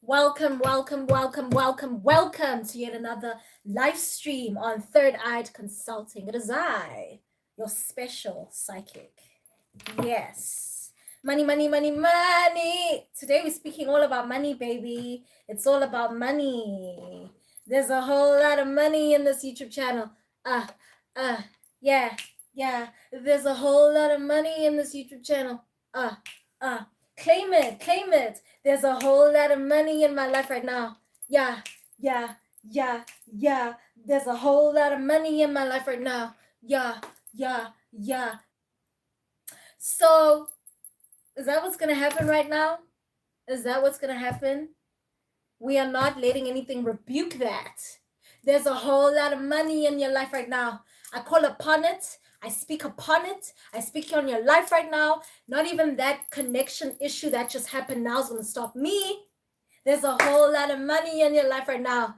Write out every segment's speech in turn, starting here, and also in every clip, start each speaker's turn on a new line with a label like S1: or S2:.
S1: Welcome, welcome, welcome, welcome, welcome to yet another live stream on Third Eyed Consulting. It is I, your special psychic. Yes. Money, money, money, money. Today we're speaking all about money, baby. It's all about money. There's a whole lot of money in this YouTube channel. Uh, yeah, yeah. There's a whole lot of money in this YouTube channel. Uh, uh. Claim it, claim it. There's a whole lot of money in my life right now. Yeah, yeah, yeah, yeah. There's a whole lot of money in my life right now. Yeah, yeah, yeah. So, is that what's gonna happen right now? Is that what's gonna happen? We are not letting anything rebuke that. There's a whole lot of money in your life right now. I call upon it. I speak upon it. I speak on your life right now. Not even that connection issue that just happened now is going to stop me. There's a whole lot of money in your life right now.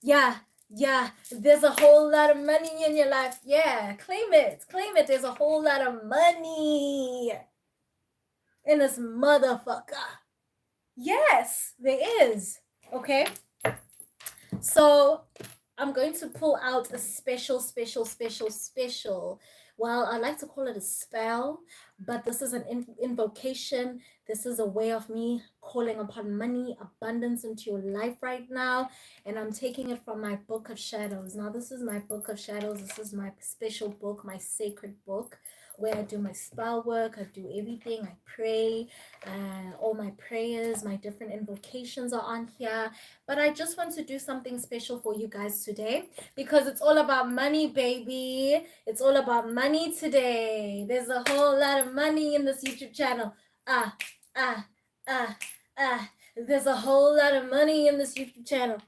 S1: Yeah, yeah. There's a whole lot of money in your life. Yeah, claim it. Claim it. There's a whole lot of money in this motherfucker. Yes, there is. Okay. So I'm going to pull out a special. Well, I like to call it a spell, but this is an invocation. This is a way of me calling upon money, abundance into your life right now. And I'm taking it from my book of shadows. Now, this is my book of shadows. This is my special book, my sacred book, where I do my spell work. I do everything. I pray. All my prayers, my different invocations are on here. But I just want to do something special for you guys today because it's all about money, baby. It's all about money today. There's a whole lot of money in this YouTube channel. Ah, ah, ah, ah. There's a whole lot of money in this YouTube channel.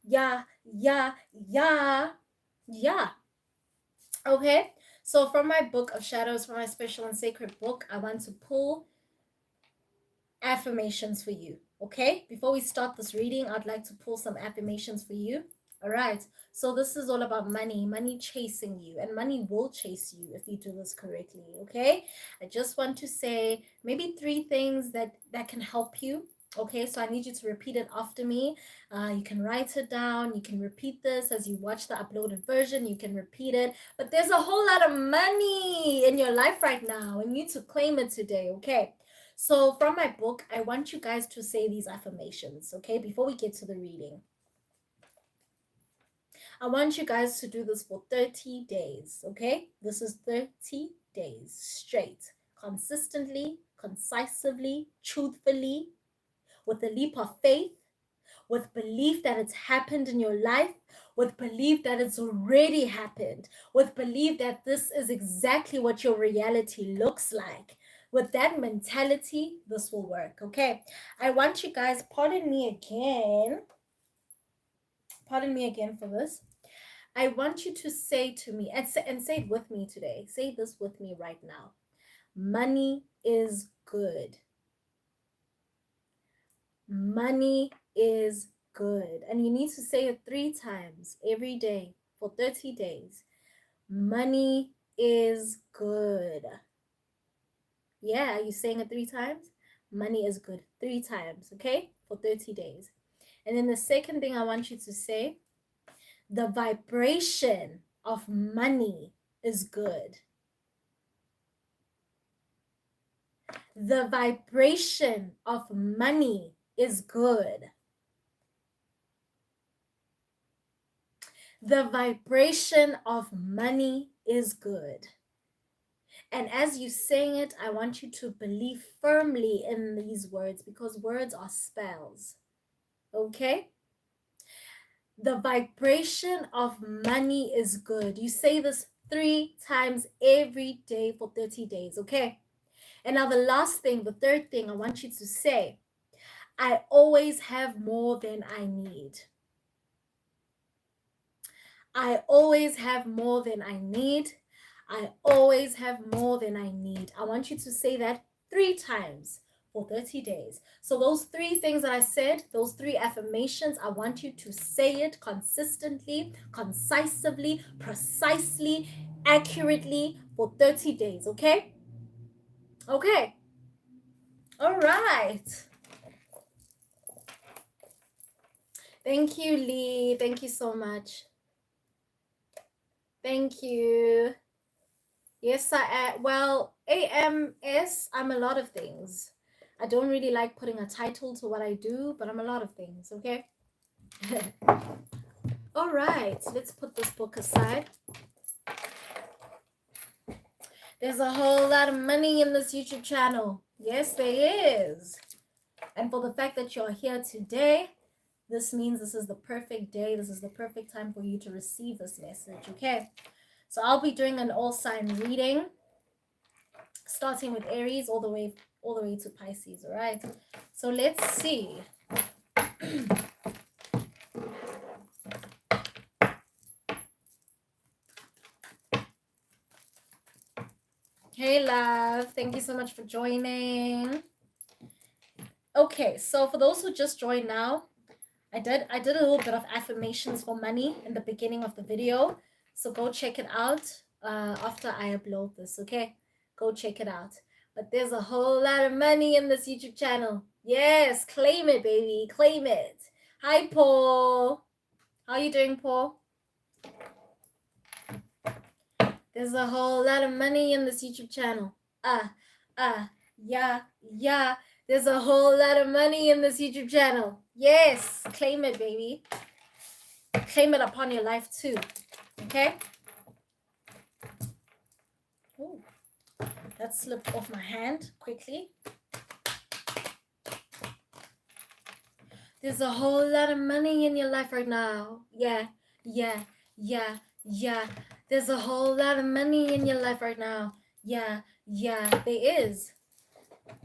S1: Yeah, yeah, yeah, yeah. Okay, so from my book of shadows, from my special and sacred book, I want to pull affirmations for you. Okay, before we start this reading, I'd like to pull some affirmations for you. All right, so this is all about money chasing you, and money will chase you if you do this correctly. Okay, I just want to say maybe 3 things that can help you. Okay, so I need you to repeat it after me. You can write it down. You can repeat this as you watch the uploaded version. You can repeat it. But there's a whole lot of money in your life right now, and you need to claim it today. Okay, so from my book, I want you guys to say these affirmations, okay, before we get to the reading. I want you guys to do this for 30 days, okay? This is 30 days straight, consistently, concisely, truthfully, with a leap of faith, with belief that it's happened in your life, with belief that it's already happened, with belief that this is exactly what your reality looks like. With that mentality, this will work, okay? I want you guys, pardon me again for this. I want you to say to me, and say it with me today. Say this with me right now. Money is good. Money is good. And you need to say it 3 times every day for 30 days. Money is good. Yeah, are you saying it 3 times? Money is good 3 times, okay? For 30 days. And then the second thing I want you to say, the vibration of money is good. The vibration of money is good. The vibration of money is good. And as you saying it, I want you to believe firmly in these words because words are spells. Okay? The vibration of money is good. You say this 3 times every day for 30 days. Okay? And now the last thing, the third thing I want you to say, I always have more than I need. I always have more than I need. I always have more than I need. I want you to say that 3 times for 30 days. So those 3 things that I said, those 3 affirmations, I want you to say it consistently, concisely, precisely, accurately for 30 days, okay? Okay. All right. Thank you, Lee. Thank you so much. Thank you. Yes, well, AMS, I'm a lot of things. I don't really like putting a title to what I do, but I'm a lot of things, okay? All right, let's put this book aside. There's a whole lot of money in this YouTube channel. Yes, there is. And for the fact that you're here today, this means this is the perfect day. This is the perfect time for you to receive this message, okay? So I'll be doing an all sign reading, starting with Aries all the way to Pisces, all right? So let's see. Hey, love. Thank you so much for joining. Okay, so for those who just joined now, I did a little bit of affirmations for money in the beginning of the video. So go check it out after I upload this, okay? Go check it out. But there's a whole lot of money in this YouTube channel. Yes, claim it, baby. Claim it. Hi, Paul. How you doing, Paul? There's a whole lot of money in this YouTube channel. Yeah. There's a whole lot of money in this YouTube channel. Yes, claim it, baby. Claim it upon your life too. Okay? Ooh, that slipped off my hand quickly. There's a whole lot of money in your life right now. Yeah. There's a whole lot of money in your life right now. Yeah, there is.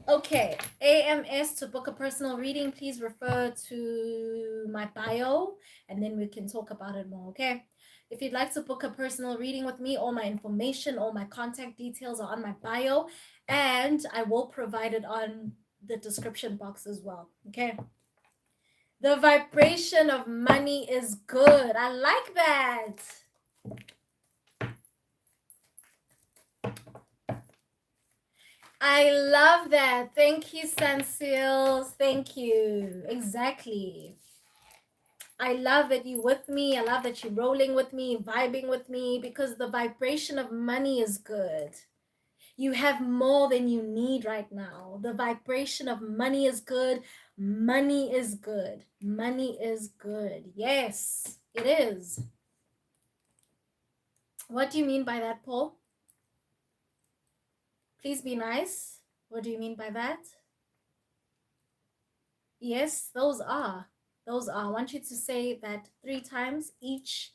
S1: Okay, AMS, to book a personal reading, please refer to my bio and then we can talk about it more, okay? If you'd like to book a personal reading with me, all my information, all my contact details are on my bio, and I will provide it on the description box as well, okay? The vibration of money is good. I like that. I love that. Thank you, Sanseals. Thank you. Exactly. I love that you with me. I love that you're rolling with me, vibing with me, because the vibration of money is good. You have more than you need right now. The vibration of money is good. Money is good. Money is good. Yes, it is. What do you mean by that, Paul? Please be nice. What do you mean by that? Yes, those are. Those are. I want you to say that 3 times each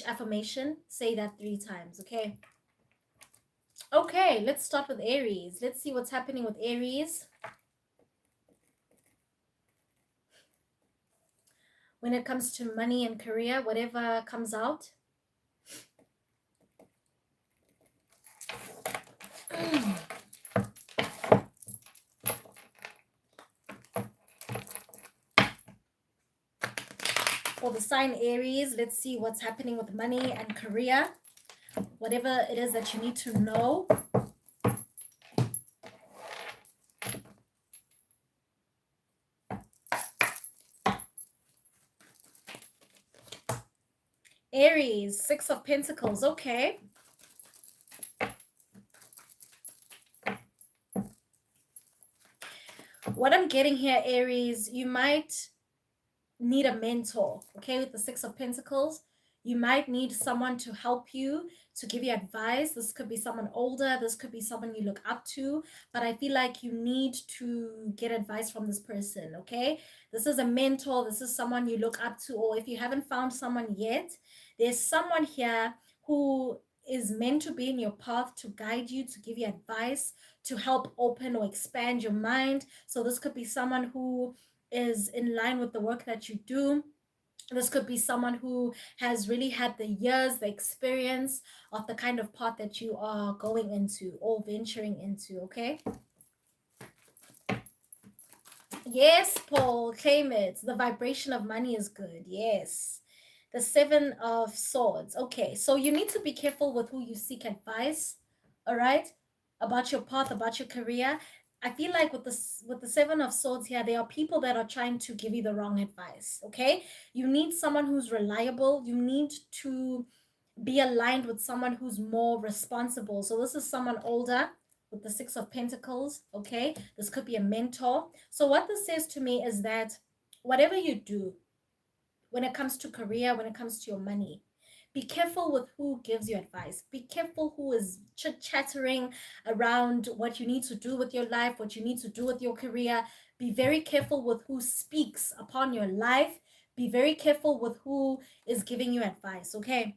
S1: affirmation. Say that 3 times, okay? Okay, let's start with Aries. Let's see what's happening with Aries. When it comes to money and career, whatever comes out. For the sign Aries, let's see what's happening with money and career. Whatever it is that you need to know. Aries, 6 of Pentacles. Okay. What I'm getting here, Aries, you might need a mentor, okay? With the 6 of Pentacles, you might need someone to help you, to give you advice. This could be someone older, this could be someone you look up to, but I feel like you need to get advice from this person, okay? This is a mentor, this is someone you look up to, or if you haven't found someone yet, there's someone here who is meant to be in your path to guide you, to give you advice, to help open or expand your mind. So this could be someone who is in line with the work that you do. This could be someone who has really had the years, the experience of the kind of path that you are going into or venturing into, okay? Yes, Paul, claim it. The vibration of money is good. Yes. The 7 of Swords. Okay, so you need to be careful with who you seek advice, all right? About your path, about your career. I feel like with the Seven of Swords here, there are people that are trying to give you the wrong advice. Okay, you need someone who's reliable. You need to be aligned with someone who's more responsible. So this is someone older with the Six of Pentacles. Okay, this could be a mentor. So what this says to me is that whatever you do, when it comes to career, when it comes to your money, be careful with who gives you advice. Be careful who is chit-chattering around what you need to do with your life, what you need to do with your career. Be very careful with who speaks upon your life. Be very careful with who is giving you advice, okay?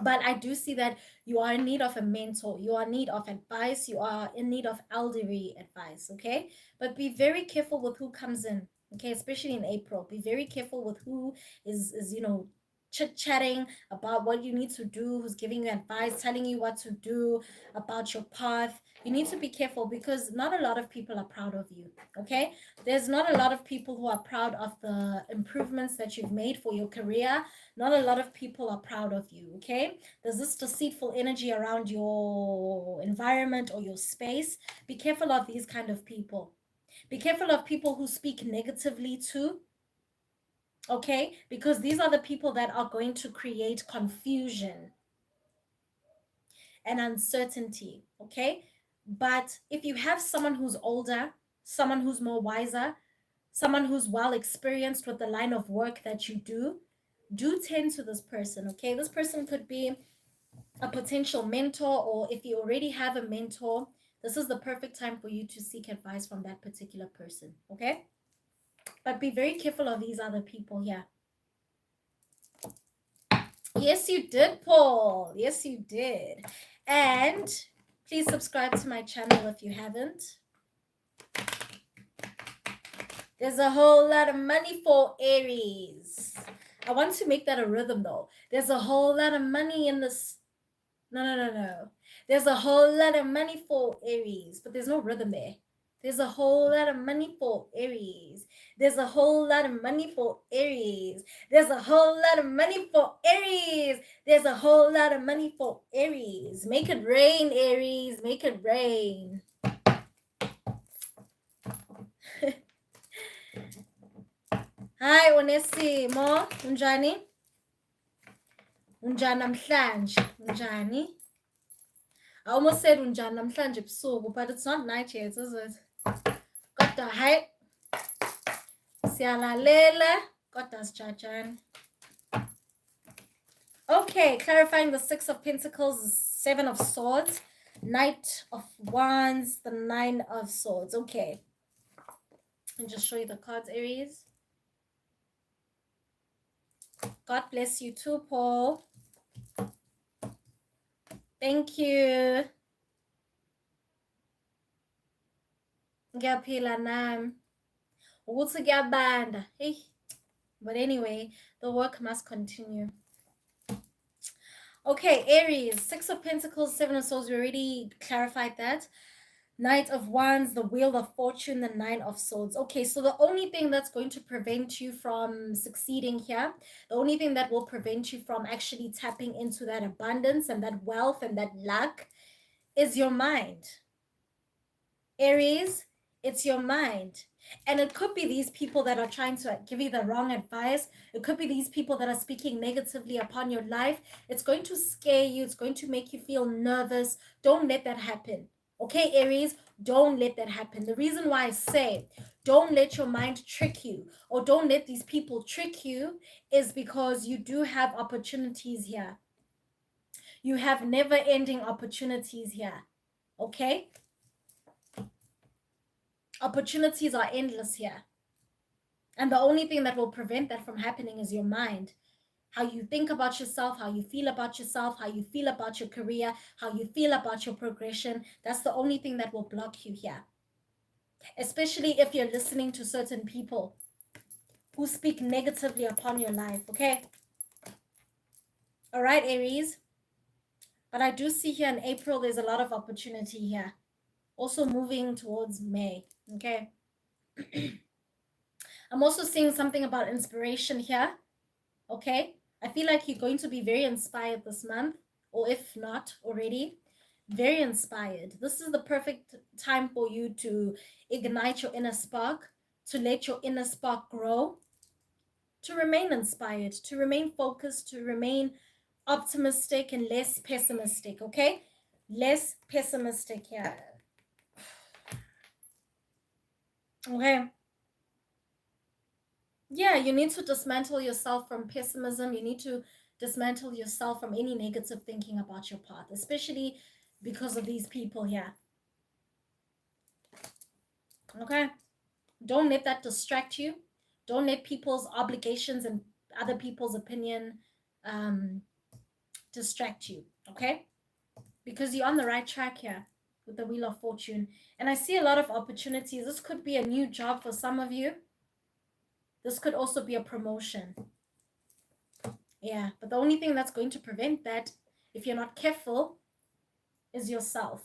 S1: But I do see that you are in need of a mentor. You are in need of advice. You are in need of elderly advice, okay? But be very careful with who comes in, okay? Especially in April. Be very careful with who is chit-chatting about what you need to do, who's giving you advice, telling you what to do about your path. You need to be careful because not a lot of people are proud of you, okay? There's not a lot of people who are proud of the improvements that you've made for your career. Not a lot of people are proud of you, okay? There's this deceitful energy around your environment or your space. Be careful of these kind of people. Be careful of people who speak negatively too, okay? Because these are the people that are going to create confusion and uncertainty, okay? But if you have someone who's older, someone who's more wiser, someone who's well experienced with the line of work that you do tend to this person, okay? This person could be a potential mentor, or if you already have a mentor, this is the perfect time for you to seek advice from that particular person, okay? But be very careful of these other people here. Yes, you did, Paul. Yes, you did. And please subscribe to my channel if you haven't. There's a whole lot of money for Aries. I want to make that a rhythm though. There's a whole lot of money in this. No. There's a whole lot of money for Aries, but there's no rhythm there. There's a whole lot of money for Aries. There's a whole lot of money for Aries. There's a whole lot of money for Aries. There's a whole lot of money for Aries. Make it rain, Aries. Make it rain. Hi, Onesimo. Unjani? Unjani namhlanje? Unjani? I almost said unjani namhlanje ebusuku, but it's not night yet, is it? Kodwa hayi siyalalela kodwa sijajani. Okay, clarifying the Six of Pentacles, the Seven of Swords, Knight of Wands, the Nine of Swords. Okay. And just show you the cards, Aries. God bless you too, Paul. Thank you. Ngiyaphila nami. Ukuthi kuyabanda. Hey. But anyway, the work must continue. Okay, Aries, Six of Pentacles, Seven of Swords. We already clarified that. Knight of Wands, the Wheel of Fortune, the Nine of Swords. Okay, so the only thing that's going to prevent you from succeeding here, the only thing that will prevent you from actually tapping into that abundance and that wealth and that luck is your mind. Aries, it's your mind. And it could be these people that are trying to give you the wrong advice. It could be these people that are speaking negatively upon your life. It's going to scare you. It's going to make you feel nervous. Don't let that happen. Okay, Aries, don't let that happen. The reason why I say don't let your mind trick you or don't let these people trick you is because you do have opportunities here. You have never-ending opportunities here. Okay? Opportunities are endless here. And the only thing that will prevent that from happening is your mind. How you think about yourself, how you feel about yourself, how you feel about your career, how you feel about your progression. That's the only thing that will block you here. Especially if you're listening to certain people who speak negatively upon your life, okay? All right, Aries. But I do see here in April, there's a lot of opportunity here. Also moving towards May, okay? I'm also seeing something about inspiration here, okay? I feel like you're going to be very inspired this month, or if not already, very inspired. This is the perfect time for you to ignite your inner spark, to let your inner spark grow, to remain inspired, to remain focused, to remain optimistic and less pessimistic, okay? Less pessimistic here. Okay. Yeah, you need to dismantle yourself from pessimism. You need to dismantle yourself from any negative thinking about your path, especially because of these people here. Okay? Don't let that distract you. Don't let people's obligations and other people's opinion distract you. Okay? Because you're on the right track here with the Wheel of Fortune. And I see a lot of opportunities. This could be a new job for some of you. This could also be a promotion. Yeah, but the only thing that's going to prevent that, if you're not careful, is yourself.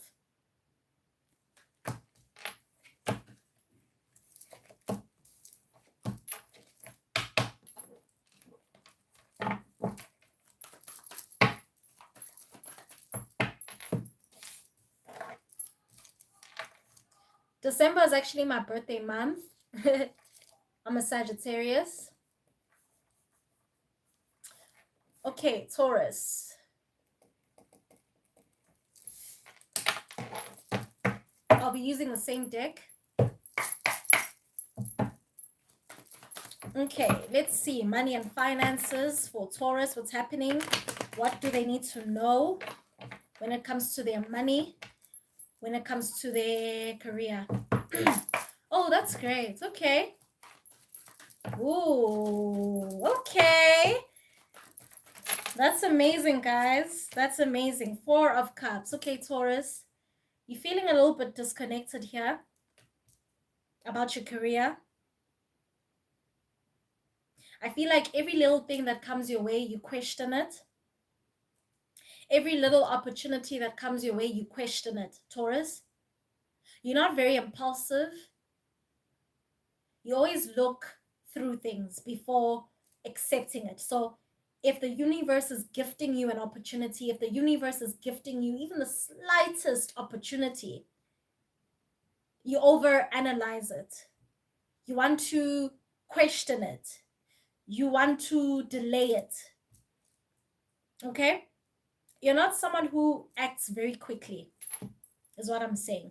S1: December is actually my birthday month. I'm a Sagittarius. Okay, Taurus. I'll be using the same deck. Okay, let's see. Money and finances for Taurus. What's happening? What do they need to know when it comes to their money? When it comes to their career? Oh, that's great. Okay. Ooh, okay. That's amazing, guys. That's amazing. 4 of Cups. Okay, Taurus. You're feeling a little bit disconnected here about your career. I feel like every little thing that comes your way, you question it. Every little opportunity that comes your way, you question it, Taurus. You're not very impulsive. You always look through things before accepting it. So if the universe is gifting you an opportunity, if the universe is gifting you even the slightest opportunity, you overanalyze it. You want to question it. You want to delay it. Okay? You're not someone who acts very quickly, is what I'm saying.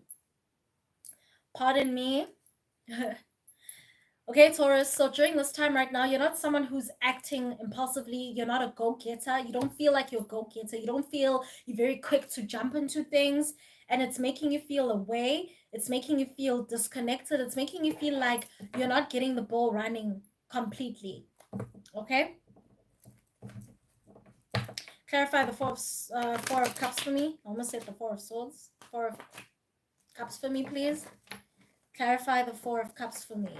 S1: Pardon me. Okay, Taurus, so during this time right now, you're not someone who's acting impulsively. You're not a go-getter. You don't feel like you're a go-getter. You don't feel you're very quick to jump into things, and it's making you feel away. It's making you feel disconnected. It's making you feel like you're not getting the ball running completely. Okay? Clarify the four of Cups for me. I almost said the Four of Swords. 4 of Cups for me, please. Clarify the 4 of Cups for me.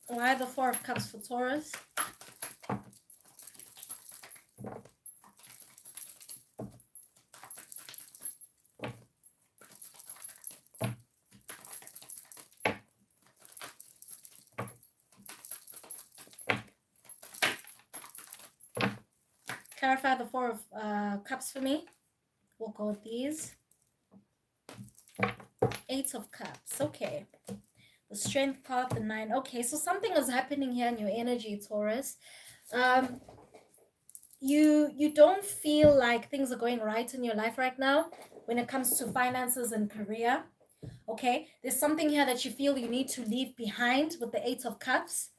S1: Why the 4 of Cups for Taurus? Clarify the 4 of Cups for me. We'll go with these. 8 of Cups. Okay. The Strength card, the 9. Okay, so something is happening here in your energy, Taurus. You don't feel like things are going right in your life right now when it comes to finances and career. Okay, there's something here that you feel you need to leave behind with the 8 of Cups.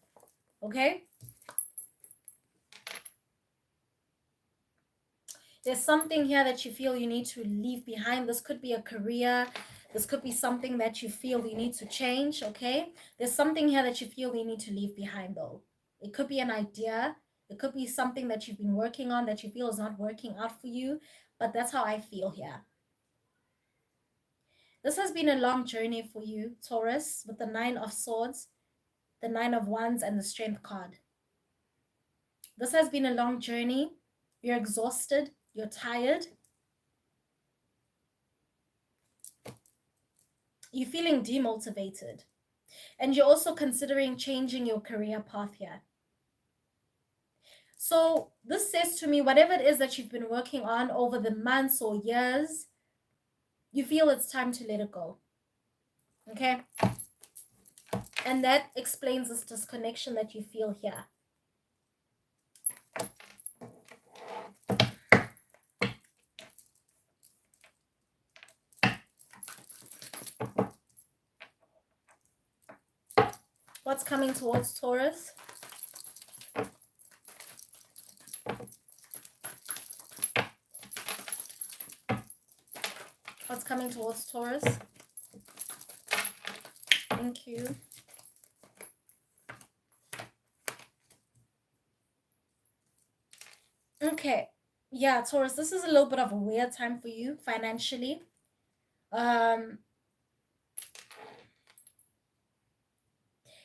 S1: Okay, there's something here that you feel you need to leave behind. This could be a career. This could be something that you feel you need to change. Okay, there's something here that you feel you need to leave behind, though. It could be an idea. It could be something that you've been working on that you feel is not working out for you. But that's how I feel here. This has been a long journey for you, Taurus, with the 9 of Swords, the 9 of Wands, and the Strength card. This has been a long journey. You're exhausted. You're tired. You're feeling demotivated. And you're also considering changing your career path here. So this says to me, whatever it is that you've been working on over the months or years, you feel it's time to let it go. Okay? And that explains this disconnection that you feel here. What's coming towards Taurus? What's coming towards Taurus? Thank you. Okay. Yeah, Taurus, this is a little bit of a weird time for you financially.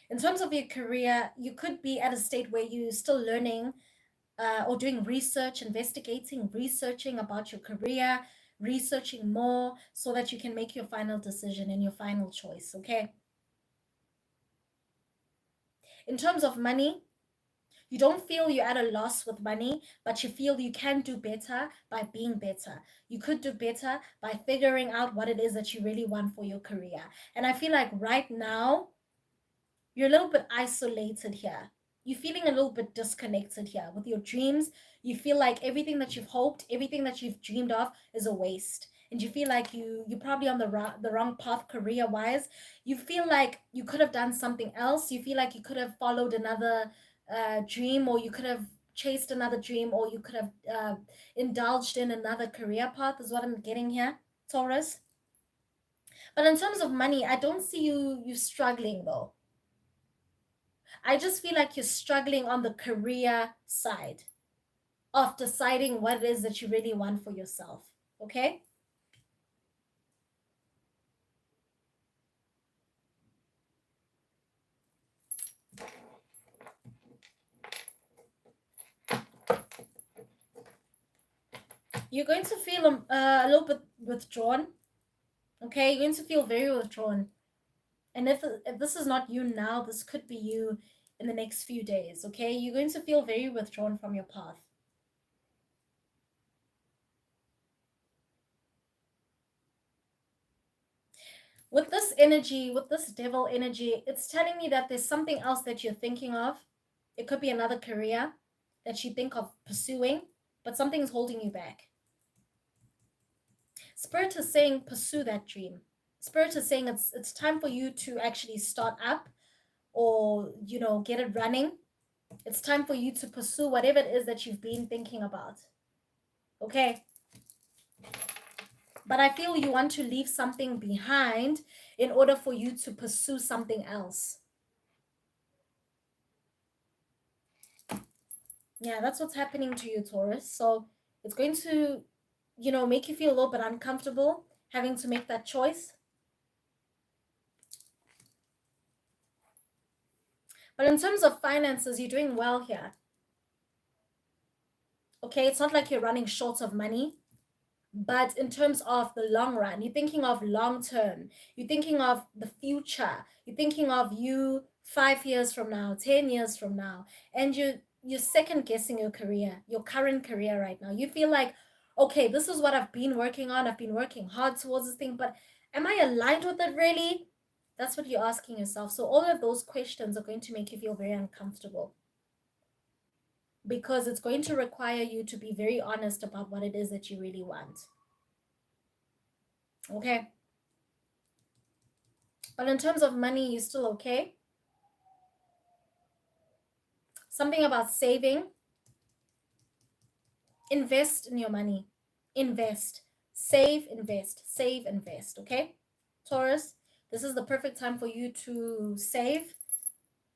S1: In terms of your career, you could be at a state where you're still learning or doing research, researching about your career, researching more so that you can make your final decision and your final choice, okay? In terms of money, you don't feel you're at a loss with money, but you feel you can do better by being better. You could do better by figuring out what it is that you really want for your career. And I feel like right now, you're a little bit isolated here. You're feeling a little bit disconnected here with your dreams. You feel like everything that you've hoped, everything that you've dreamed of is a waste. And you feel like you're probably on the wrong path career wise. You feel like you could have done something else. You feel like you could have followed another dream, or you could have chased another dream, or you could have indulged in another career path, is what I'm getting here, Taurus. But in terms of money, I don't see you struggling though. I just feel like you're struggling on the career side of deciding what it is that you really want for yourself. Okay? You're going to feel a little bit withdrawn. Okay? You're going to feel very withdrawn. And if this is not you now, this could be you in the next few days. Okay? You're going to feel very withdrawn from your path. With this energy, with this devil energy, it's telling me that there's something else that you're thinking of. It could be another career that you think of pursuing, but something's holding you back. Spirit is saying pursue that dream. Spirit is saying it's time for you to actually start up, or get it running. It's time for you to pursue whatever it is that you've been thinking about. Okay? But I feel you want to leave something behind in order for you to pursue something else. Yeah, that's what's happening to you, Taurus. So it's going to, make you feel a little bit uncomfortable having to make that choice. But in terms of finances, you're doing well here. Okay, it's not like you're running short of money. But in terms of the long run, you're thinking of long term, you're thinking of the future, you're thinking of you 5 years from now, 10 years from now, and you're second guessing your career, your current career right now. You feel like, okay, this is what I've been working on. I've been working hard towards this thing, but am I aligned with it really? That's what you're asking yourself. So all of those questions are going to make you feel very uncomfortable, because it's going to require you to be very honest about what it is that you really want. Okay? But in terms of money, you're still okay. Something about saving. Invest in your money. Invest. Save, invest. Save, invest. Okay? Taurus, this is the perfect time for you to save.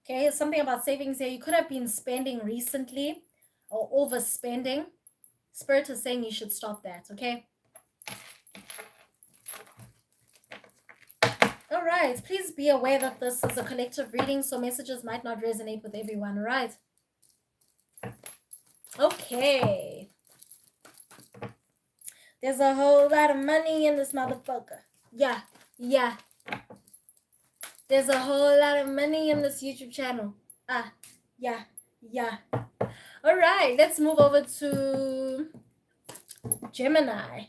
S1: Okay? Something about savings here. You could have been spending recently or overspending. Spirit is saying you should stop that. Okay? All right. Please be aware that this is a collective reading, so messages might not resonate with everyone. All right? Okay. There's a whole lot of money in this motherfucker. Yeah, yeah. There's a whole lot of money in this YouTube channel. Yeah, yeah. All right, let's move over to Gemini.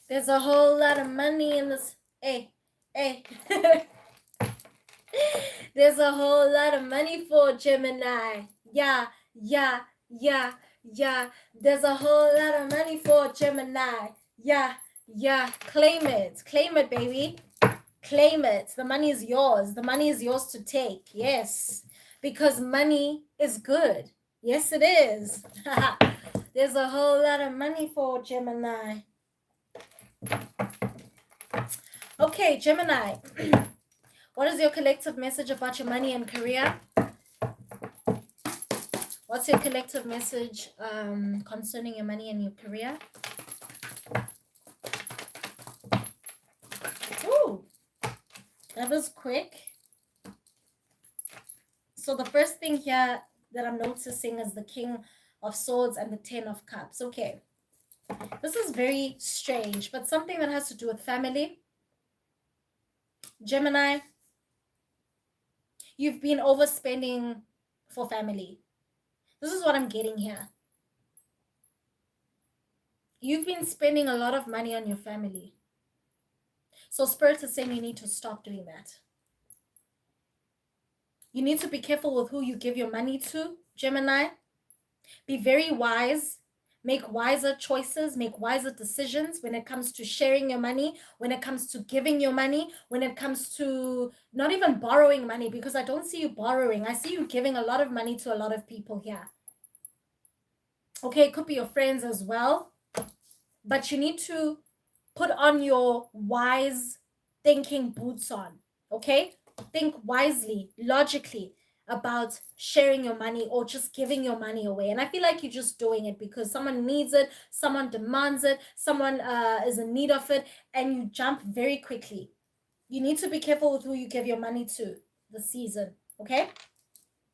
S1: There's a whole lot of money in this. Hey, hey. There's a whole lot of money for Gemini. Yeah, yeah, yeah, yeah. There's a whole lot of money for Gemini. Yeah, yeah. Claim it, baby. Claim it. The money is yours. The money is yours to take. Yes, because money is good. Yes, it is. There's a whole lot of money for Gemini. Okay, Gemini. What is your collective message about your money and career? What's your collective message concerning your money and your career? Ooh, that was quick. So the first thing here that I'm noticing is the King of Swords and the Ten of Cups. Okay, this is very strange, but something that has to do with family. Gemini, you've been overspending for family. This is what I'm getting here. You've been spending a lot of money on your family. So Spirit is saying you need to stop doing that. You need to be careful with who you give your money to, Gemini. Be very wise. Make wiser choices, make wiser decisions when it comes to sharing your money, when it comes to giving your money, when it comes to not even borrowing money, because I don't see you borrowing. I see you giving a lot of money to a lot of people here. Okay, it could be your friends as well, but you need to put on your wise thinking boots on, okay? Think wisely, logically about sharing your money or just giving your money away. And I feel like you're just doing it because someone needs it, someone demands it, someone is in need of it, and you jump very quickly. You need to be careful with who you give your money to this season, okay?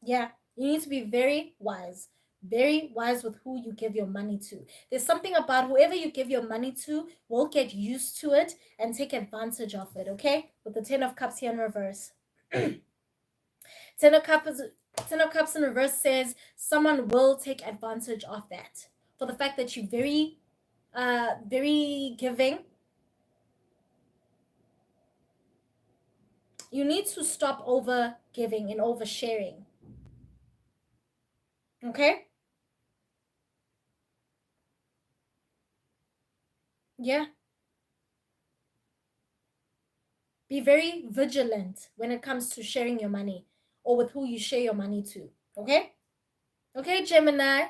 S1: Yeah, you need to be very wise with who you give your money to. There's something about whoever you give your money to will get used to it and take advantage of it, okay? With the Ten of Cups here in reverse. Ten of Cups in reverse says someone will take advantage of that. For the fact that you're very giving. You need to stop over giving and over sharing. Okay? Yeah. Be very vigilant when it comes to sharing your money or with who you share your money to. Okay? Okay, Gemini?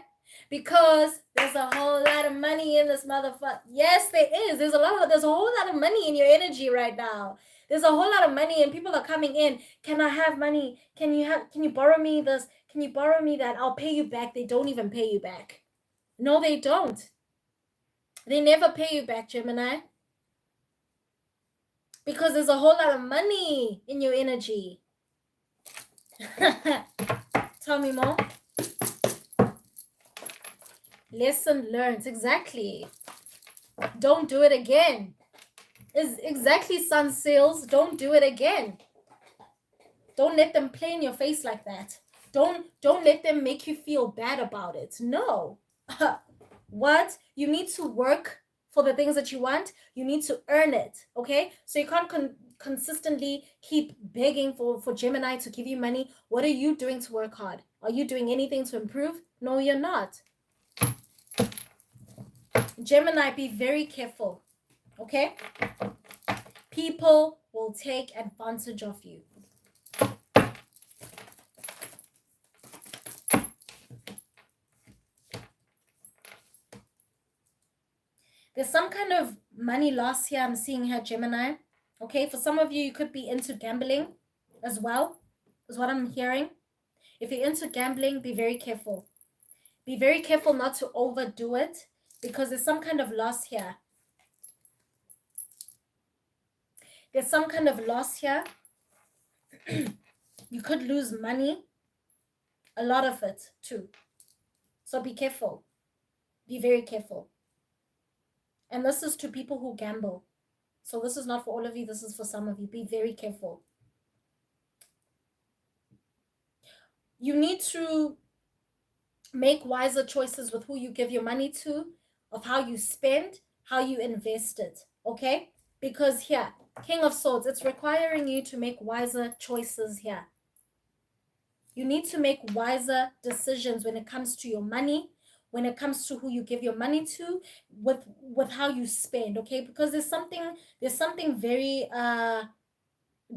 S1: Because there's a whole lot of money in this motherfucker. Yes, there is. There's a whole lot of money in your energy right now. There's a whole lot of money and people are coming in. Can I have money? Can you borrow me this? Can you borrow me that? I'll pay you back. They don't even pay you back. No, they don't. They never pay you back, Gemini. Because there's a whole lot of money in your energy. Tell me more. Lesson learned. Exactly. Don't do it again. Is exactly, Sun Seals. Don't do it again. Don't let them play in your face like that. Don't let them make you feel bad about it. No. What? You need to work for the things that you want. You need to earn it. Okay? So you can't consistently keep begging for Gemini to give you money. What are you doing to work hard? Are you doing anything to improve? No, you're not. Gemini, be very careful. Okay? People will take advantage of you. There's some kind of money loss here I'm seeing here, Gemini. Okay, for some of you, you could be into gambling as well, is what I'm hearing. If you're into gambling, be very careful. Be very careful not to overdo it because there's some kind of loss here. There's some kind of loss here. You could lose money, a lot of it too. So be careful. Be very careful. And this is to people who gamble. So this is not for all of you. This is for some of you. Be very careful. You need to make wiser choices with who you give your money to, of how you spend, how you invest it. Okay? Because here, King of Swords, it's requiring you to make wiser choices here. You need to make wiser decisions when it comes to your money, when it comes to who you give your money to, with how you spend, okay? Because there's something very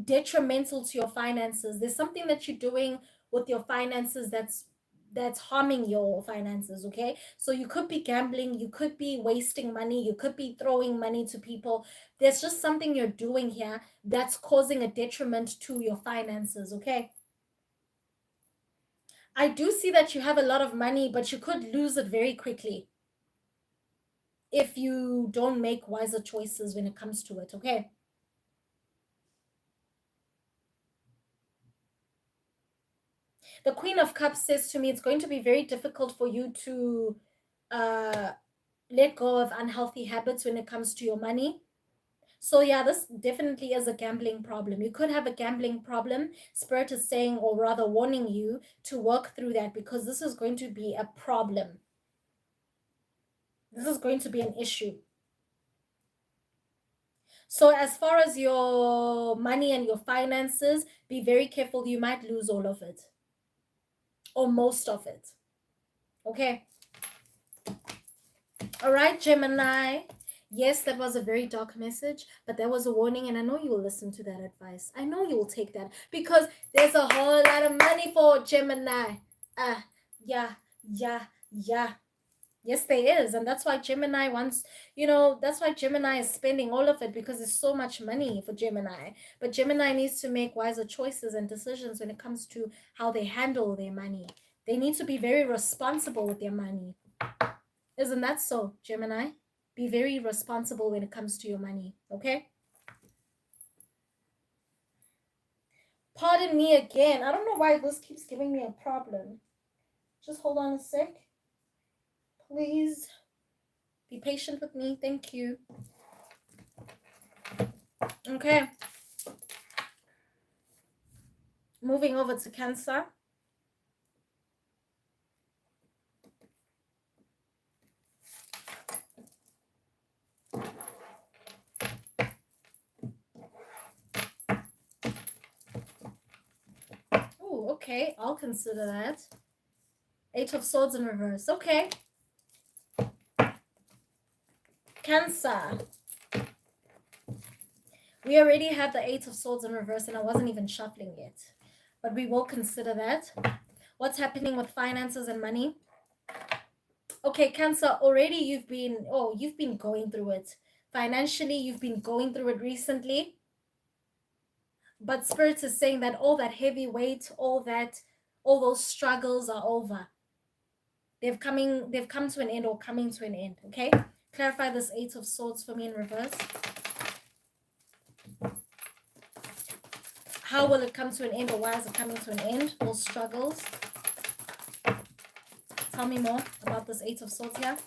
S1: detrimental to your finances. There's something that you're doing with your finances that's harming your finances, okay? So you could be gambling, you could be wasting money, you could be throwing money to people. There's just something you're doing here that's causing a detriment to your finances, okay? I do see that you have a lot of money, but you could lose it very quickly if you don't make wiser choices when it comes to it, okay? The Queen of Cups says to me, it's going to be very difficult for you to let go of unhealthy habits when it comes to your money. So yeah, this definitely is a gambling problem. You could have a gambling problem. Spirit is saying, or rather warning you to work through that, because this is going to be a problem. This is going to be an issue. So as far as your money and your finances, be very careful. You might lose all of it or most of it. Okay. All right, Gemini. Yes, that was a very dark message, but that was a warning, and I know you will listen to that advice. I know you will take that, because there's a whole lot of money for Gemini. Yeah, yeah, yeah. Yes, there is. And that's why Gemini wants, that's why Gemini is spending all of it, because there's so much money for Gemini. But Gemini needs to make wiser choices and decisions when it comes to how they handle their money. They need to be very responsible with their money. Isn't that so, Gemini? Be very responsible when it comes to your money, okay? Pardon me again. I don't know why this keeps giving me a problem. Just hold on a sec. Please be patient with me. Thank you. Okay. Moving over to Cancer. Oh, okay. I'll consider that. Eight of Swords in reverse. Okay. Cancer. We already have the Eight of Swords in reverse, and I wasn't even shuffling yet. But we will consider that. What's happening with finances and money? Okay, Cancer, already you've been going through it. Financially, you've been going through it recently. But Spirit is saying that all that heavy weight, all those struggles are over. They've come to an end, or coming to an end, okay? Clarify this Eight of Swords for me in reverse. How will it come to an end, or why is it coming to an end? Those struggles. Tell me more about this Eight of Swords here.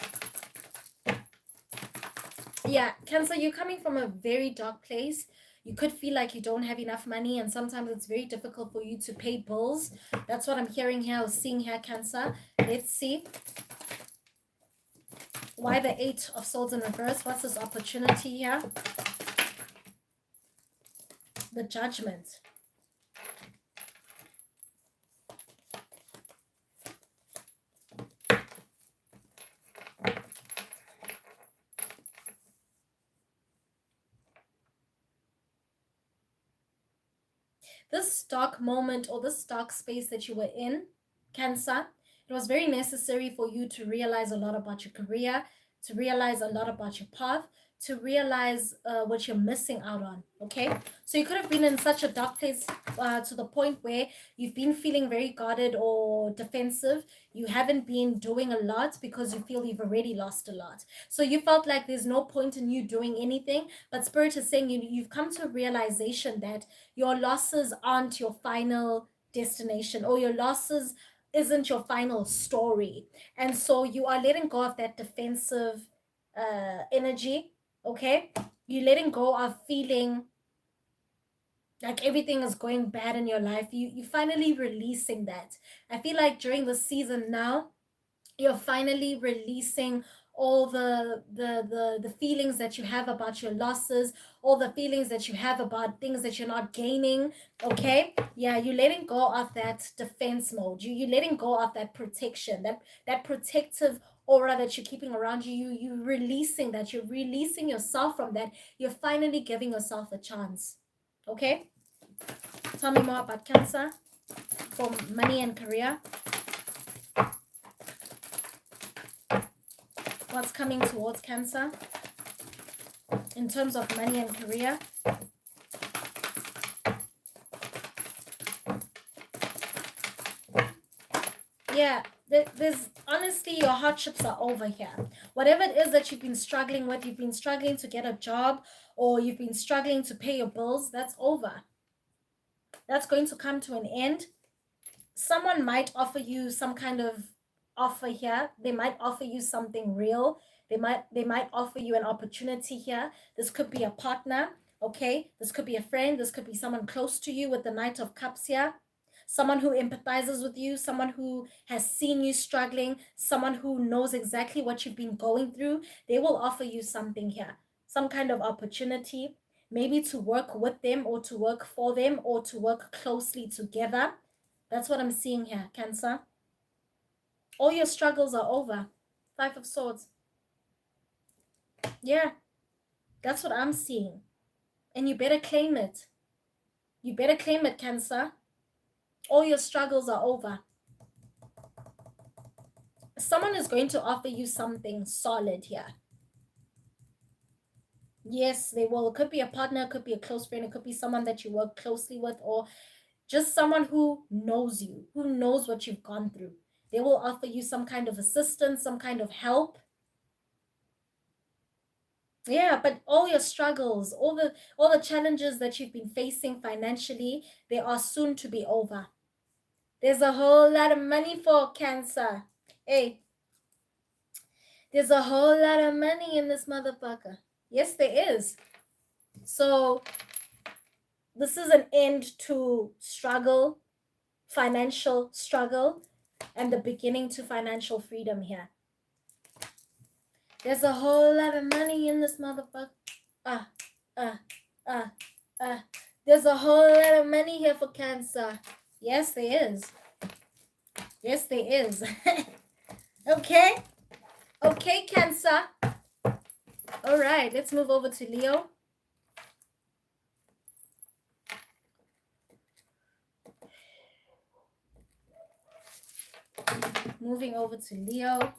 S1: Yeah, Cancer, you're coming from a very dark place. You could feel like you don't have enough money, and sometimes it's very difficult for you to pay bills. That's what I'm hearing here, or seeing here, Cancer. Let's see. Why the Eight of Swords in reverse? What's this opportunity here? The Judgment. This dark moment, or this dark space that you were in, Cancer, it was very necessary for you to realize a lot about your career, to realize a lot about your path, to realize what you're missing out on, okay? So you could have been in such a dark place to the point where you've been feeling very guarded or defensive. You haven't been doing a lot because you feel you've already lost a lot. So you felt like there's no point in you doing anything, but Spirit is saying you've come to a realization that your losses aren't your final destination, or your losses isn't your final story. And so you are letting go of that defensive energy. Okay, you're letting go of feeling like everything is going bad in your life. You finally releasing that. I feel like during the season now, you're finally releasing all the feelings that you have about your losses, all the feelings that you have about things that you're not gaining. Okay, yeah, you're letting go of that defense mode. You're letting go of that protection, that protective aura that you're keeping around you. You're releasing that. You're releasing yourself from that. You're finally giving yourself a chance. Okay, tell me more about Cancer for money and career. What's coming towards Cancer in terms of money and career? Yeah, there's honestly, your hardships are over here. Whatever it is that you've been struggling with, you've been struggling to get a job, or you've been struggling to pay your bills, that's over. That's going to come to an end. Someone might offer you some kind of offer here. They might offer you something real. They might offer you an opportunity here. This could be a partner, okay? This could be a friend. This could be someone close to you with the Knight of Cups here. Someone who empathizes with you, someone who has seen you struggling, someone who knows exactly what you've been going through. They will offer you something here, some kind of opportunity, maybe to work with them or to work for them or to work closely together. That's what I'm seeing here, Cancer. All your struggles are over. Five of Swords. Yeah, that's what I'm seeing. And you better claim it. You better claim it, Cancer. All your struggles are over. Someone is going to offer you something solid here. Yes, they will. It could be a partner, it could be a close friend, it could be someone that you work closely with, or just someone who knows you, who knows what you've gone through. They will offer you some kind of assistance, some kind of help. Yeah, but all your struggles, all the challenges that you've been facing financially, they are soon to be over. There's a whole lot of money for Cancer. Hey, there's a whole lot of money in this motherfucker. Yes, there is. So this is an end to struggle, financial struggle, and the beginning to financial freedom here. There's a whole lot of money in this motherfucker. Ah, ah, ah, ah. There's a whole lot of money here for Cancer. Yes, there is. Yes, there is. Okay. Okay, Cancer. All right, let's move over to Leo. Moving over to Leo.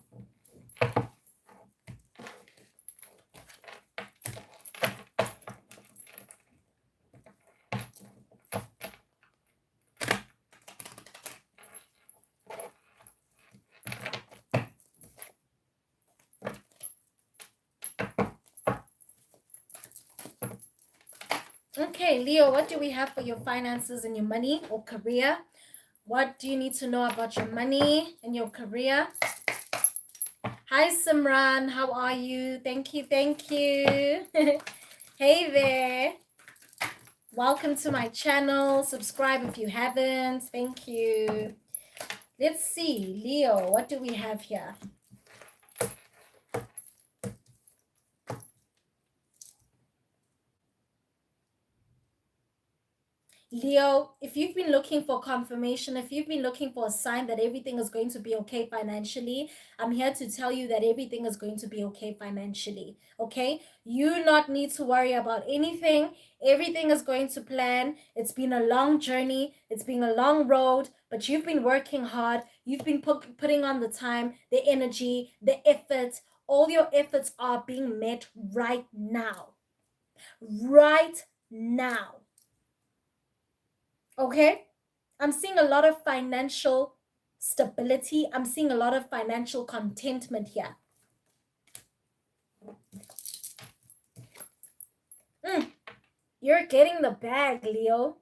S1: Okay, Leo, what do we have for your finances and your money or career? What do you need to know about your money and your career? Hi, Simran. How are you? Thank you. Thank you. Hey there. Welcome to my channel. Subscribe if you haven't. Thank you. Let's see. Leo, what do we have here? Leo, if you've been looking for confirmation, if you've been looking for a sign that everything is going to be okay financially, I'm here to tell you that everything is going to be okay financially. Okay? You not need to worry about anything. Everything is going to plan. It's been a long journey. It's been a long road, but you've been working hard. You've been putting on the time, the energy, the effort. All your efforts are being met right now. Right now. Okay, I'm seeing a lot of financial stability. I'm seeing a lot of financial contentment here. You're getting the bag, Leo.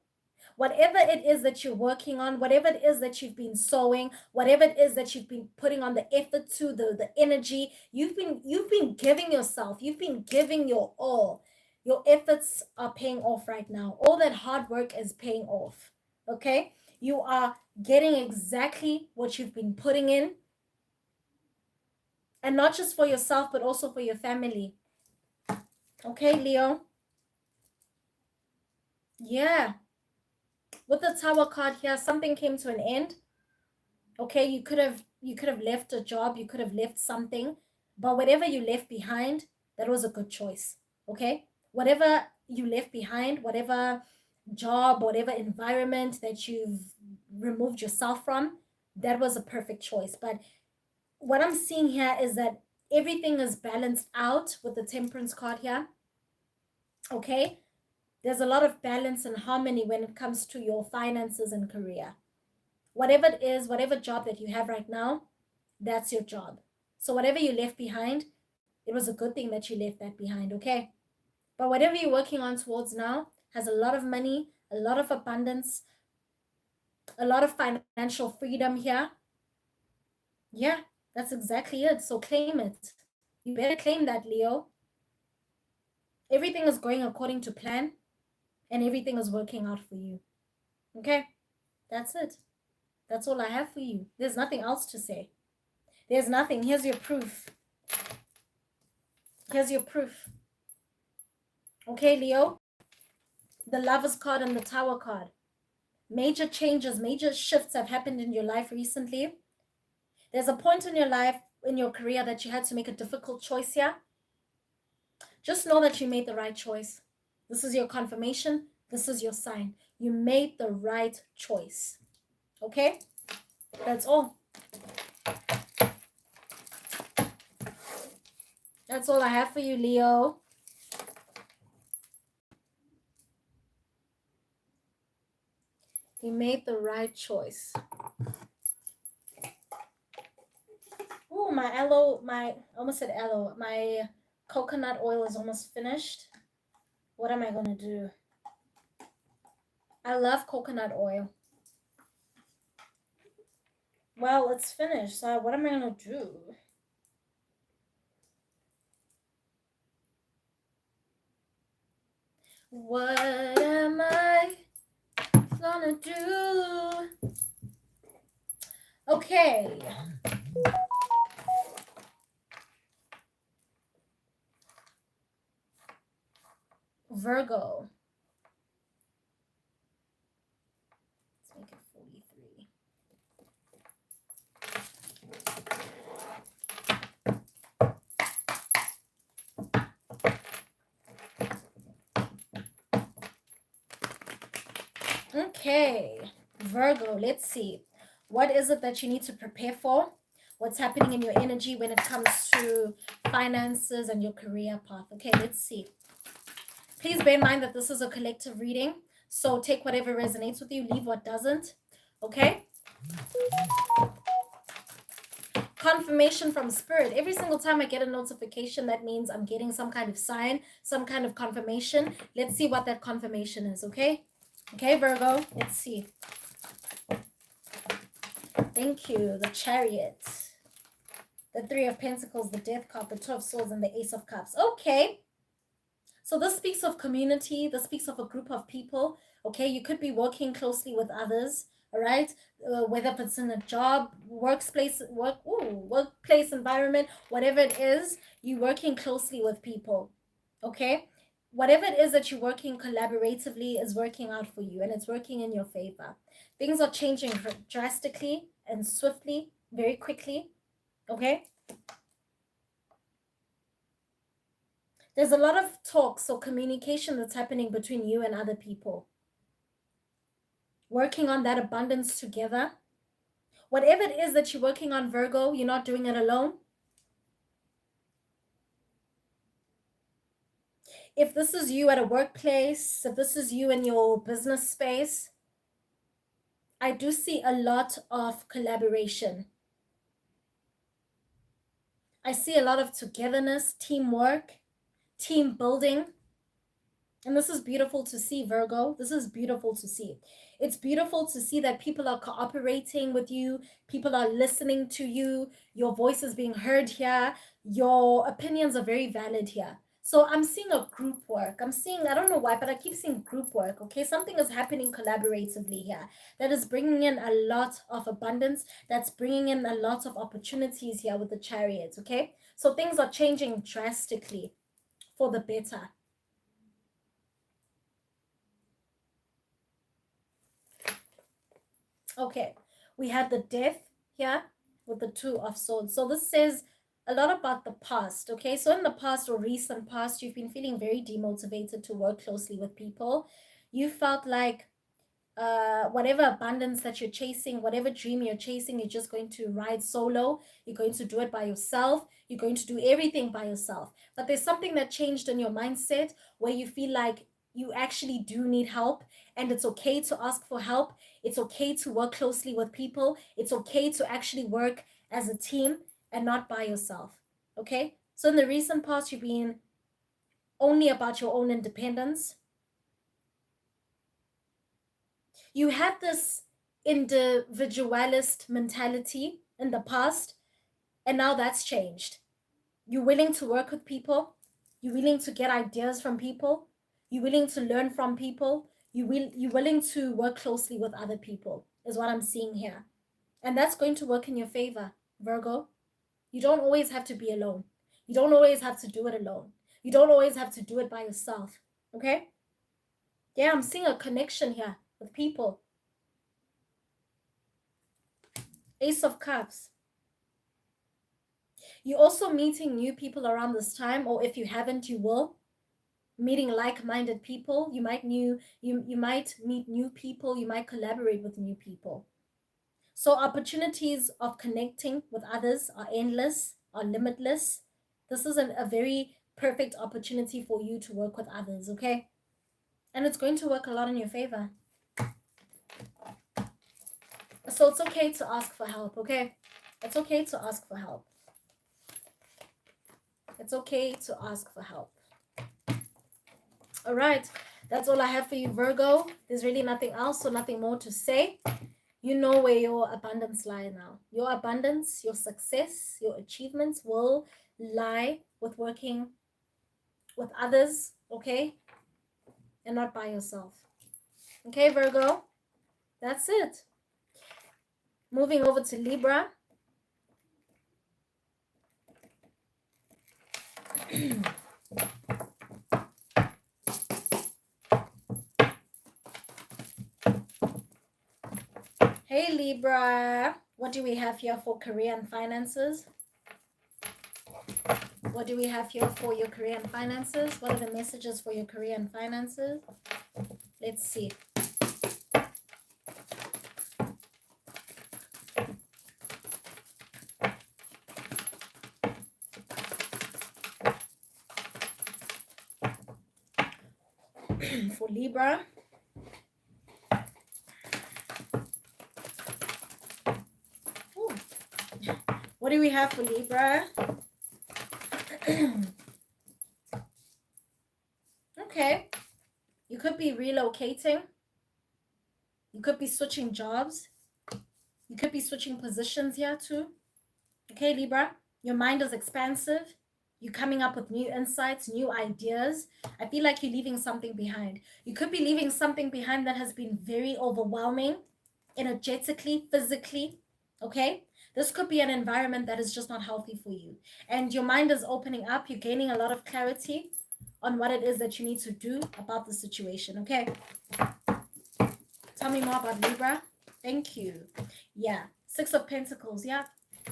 S1: Whatever it is that you're working on, whatever it is that you've been sowing, whatever it is that you've been putting on the effort to, the energy, you've been giving yourself, you've been giving your all. Your efforts are paying off right now. All that hard work is paying off. Okay? You are getting exactly what you've been putting in. And not just for yourself, but also for your family. Okay, Leo? Yeah. With the Tower card here, something came to an end. Okay, you could have left a job, you could have left something, but whatever you left behind, that was a good choice. Okay? Whatever you left behind, whatever job, whatever environment that you've removed yourself from, that was a perfect choice. But what I'm seeing here is that everything is balanced out with the Temperance card here. Okay? There's a lot of balance and harmony when it comes to your finances and career. Whatever it is, whatever job that you have right now, that's your job. So whatever you left behind, it was a good thing that you left that behind, okay? But whatever you're working on towards now has a lot of money, a lot of abundance, a lot of financial freedom here. Yeah, that's exactly it. So claim it. You better claim that, Leo. Everything is going according to plan and everything is working out for you. Okay? That's it. That's all I have for you. There's nothing else to say. There's nothing. Here's your proof. Here's your proof. Okay, Leo? The Lovers card and the Tower card. Major changes, major shifts have happened in your life recently. There's a point in your life, in your career, that you had to make a difficult choice here. Just know that you made the right choice. This is your confirmation. This is your sign. You made the right choice. Okay? That's all. That's all I have for you, Leo. You made the right choice. Oh, I almost said aloe. My coconut oil is almost finished. What am I going to do? I love coconut oil. Well, it's finished. So what am I going to do? What am I gonna do? Okay. Virgo. Let's make it 43. Okay, Virgo, let's see. What is it that you need to prepare for? What's happening in your energy when it comes to finances and your career path? Okay, let's see. Please bear in mind that this is a collective reading. So take whatever resonates with you, leave what doesn't. Okay? Confirmation from Spirit. Every single time I get a notification, that means I'm getting some kind of sign, some kind of confirmation. Let's see what that confirmation is, okay? Okay, Virgo, let's see. Thank you. The Chariot, the Three of Pentacles, the Death card, the Two of Swords, and the Ace of Cups. Okay. So this speaks of community. This speaks of a group of people. Okay, you could be working closely with others. All right, whether it's in a job, workplace environment, whatever it is, you're working closely with people. Okay, whatever it is that you're working collaboratively is working out for you, and it's working in your favor. Things are changing drastically and swiftly, very quickly. Okay. There's a lot of talk, so communication that's happening between you and other people. Working on that abundance together. Whatever it is that you're working on, Virgo, you're not doing it alone. If this is you at a workplace, if this is you in your business space, I do see a lot of collaboration. I see a lot of togetherness, teamwork, team building. And this is beautiful to see, Virgo. This is beautiful to see. It's beautiful to see that people are cooperating with you, people are listening to you, your voice is being heard here, your opinions are very valid here. So I'm seeing a group work. I'm seeing, I don't know why, but I keep seeing group work, okay? Something is happening collaboratively here that is bringing in a lot of abundance, that's bringing in a lot of opportunities here with the Chariots, okay? So things are changing drastically for the better. Okay, we had the Death here with the Two of Swords. So this says a lot about the past, okay? So in the past or recent past, you've been feeling very demotivated to work closely with people. You felt like whatever abundance that you're chasing, whatever dream you're chasing, you're just going to ride solo. You're going to do it by yourself. You're going to do everything by yourself. But there's something that changed in your mindset where you feel like you actually do need help, and it's okay to ask for help. It's okay to work closely with people. It's okay to actually work as a team and not by yourself. Okay? So in the recent past, you've been only about your own independence. You had this individualist mentality in the past, and now that's changed. You're willing to work with people, you're willing to get ideas from people, you're willing to learn from people, you're willing to work closely with other people, is what I'm seeing here. And that's going to work in your favor, Virgo. You don't always have to be alone. You don't always have to do it alone. You don't always have to do it by yourself. Okay? Yeah, I'm seeing a connection here with people. Ace of Cups. You're also meeting new people around this time, or if you haven't, you will. Meeting like-minded people. You might meet new people, you might collaborate with new people. So opportunities of connecting with others are endless, are limitless. This is a very perfect opportunity for you to work with others, okay? And it's going to work a lot in your favor. So it's okay to ask for help, okay? It's okay to ask for help. It's okay to ask for help. All right, that's all I have for you, Virgo. There's really nothing else, so nothing more to say. You know where your abundance lie now. Your abundance, your success, your achievements will lie with working with others, okay? And not by yourself. Okay, Virgo? That's it. Moving over to Libra. Hey, Libra. What do we have here for career and finances? What do we have here for your career and finances? What are the messages for your career and finances? Let's see. For Libra. Ooh. What do we have for Libra? Okay. You could be relocating. You could be switching jobs. You could be switching positions here too. Okay, Libra. Your mind is expansive. You're coming up with new insights, new ideas. I feel like you're leaving something behind. You could be leaving something behind that has been very overwhelming, energetically, physically. Okay? This could be an environment that is just not healthy for you. And your mind is opening up. You're gaining a lot of clarity on what it is that you need to do about the situation. Okay? Tell me more about Libra. Thank you. Yeah. Six of Pentacles. Yeah.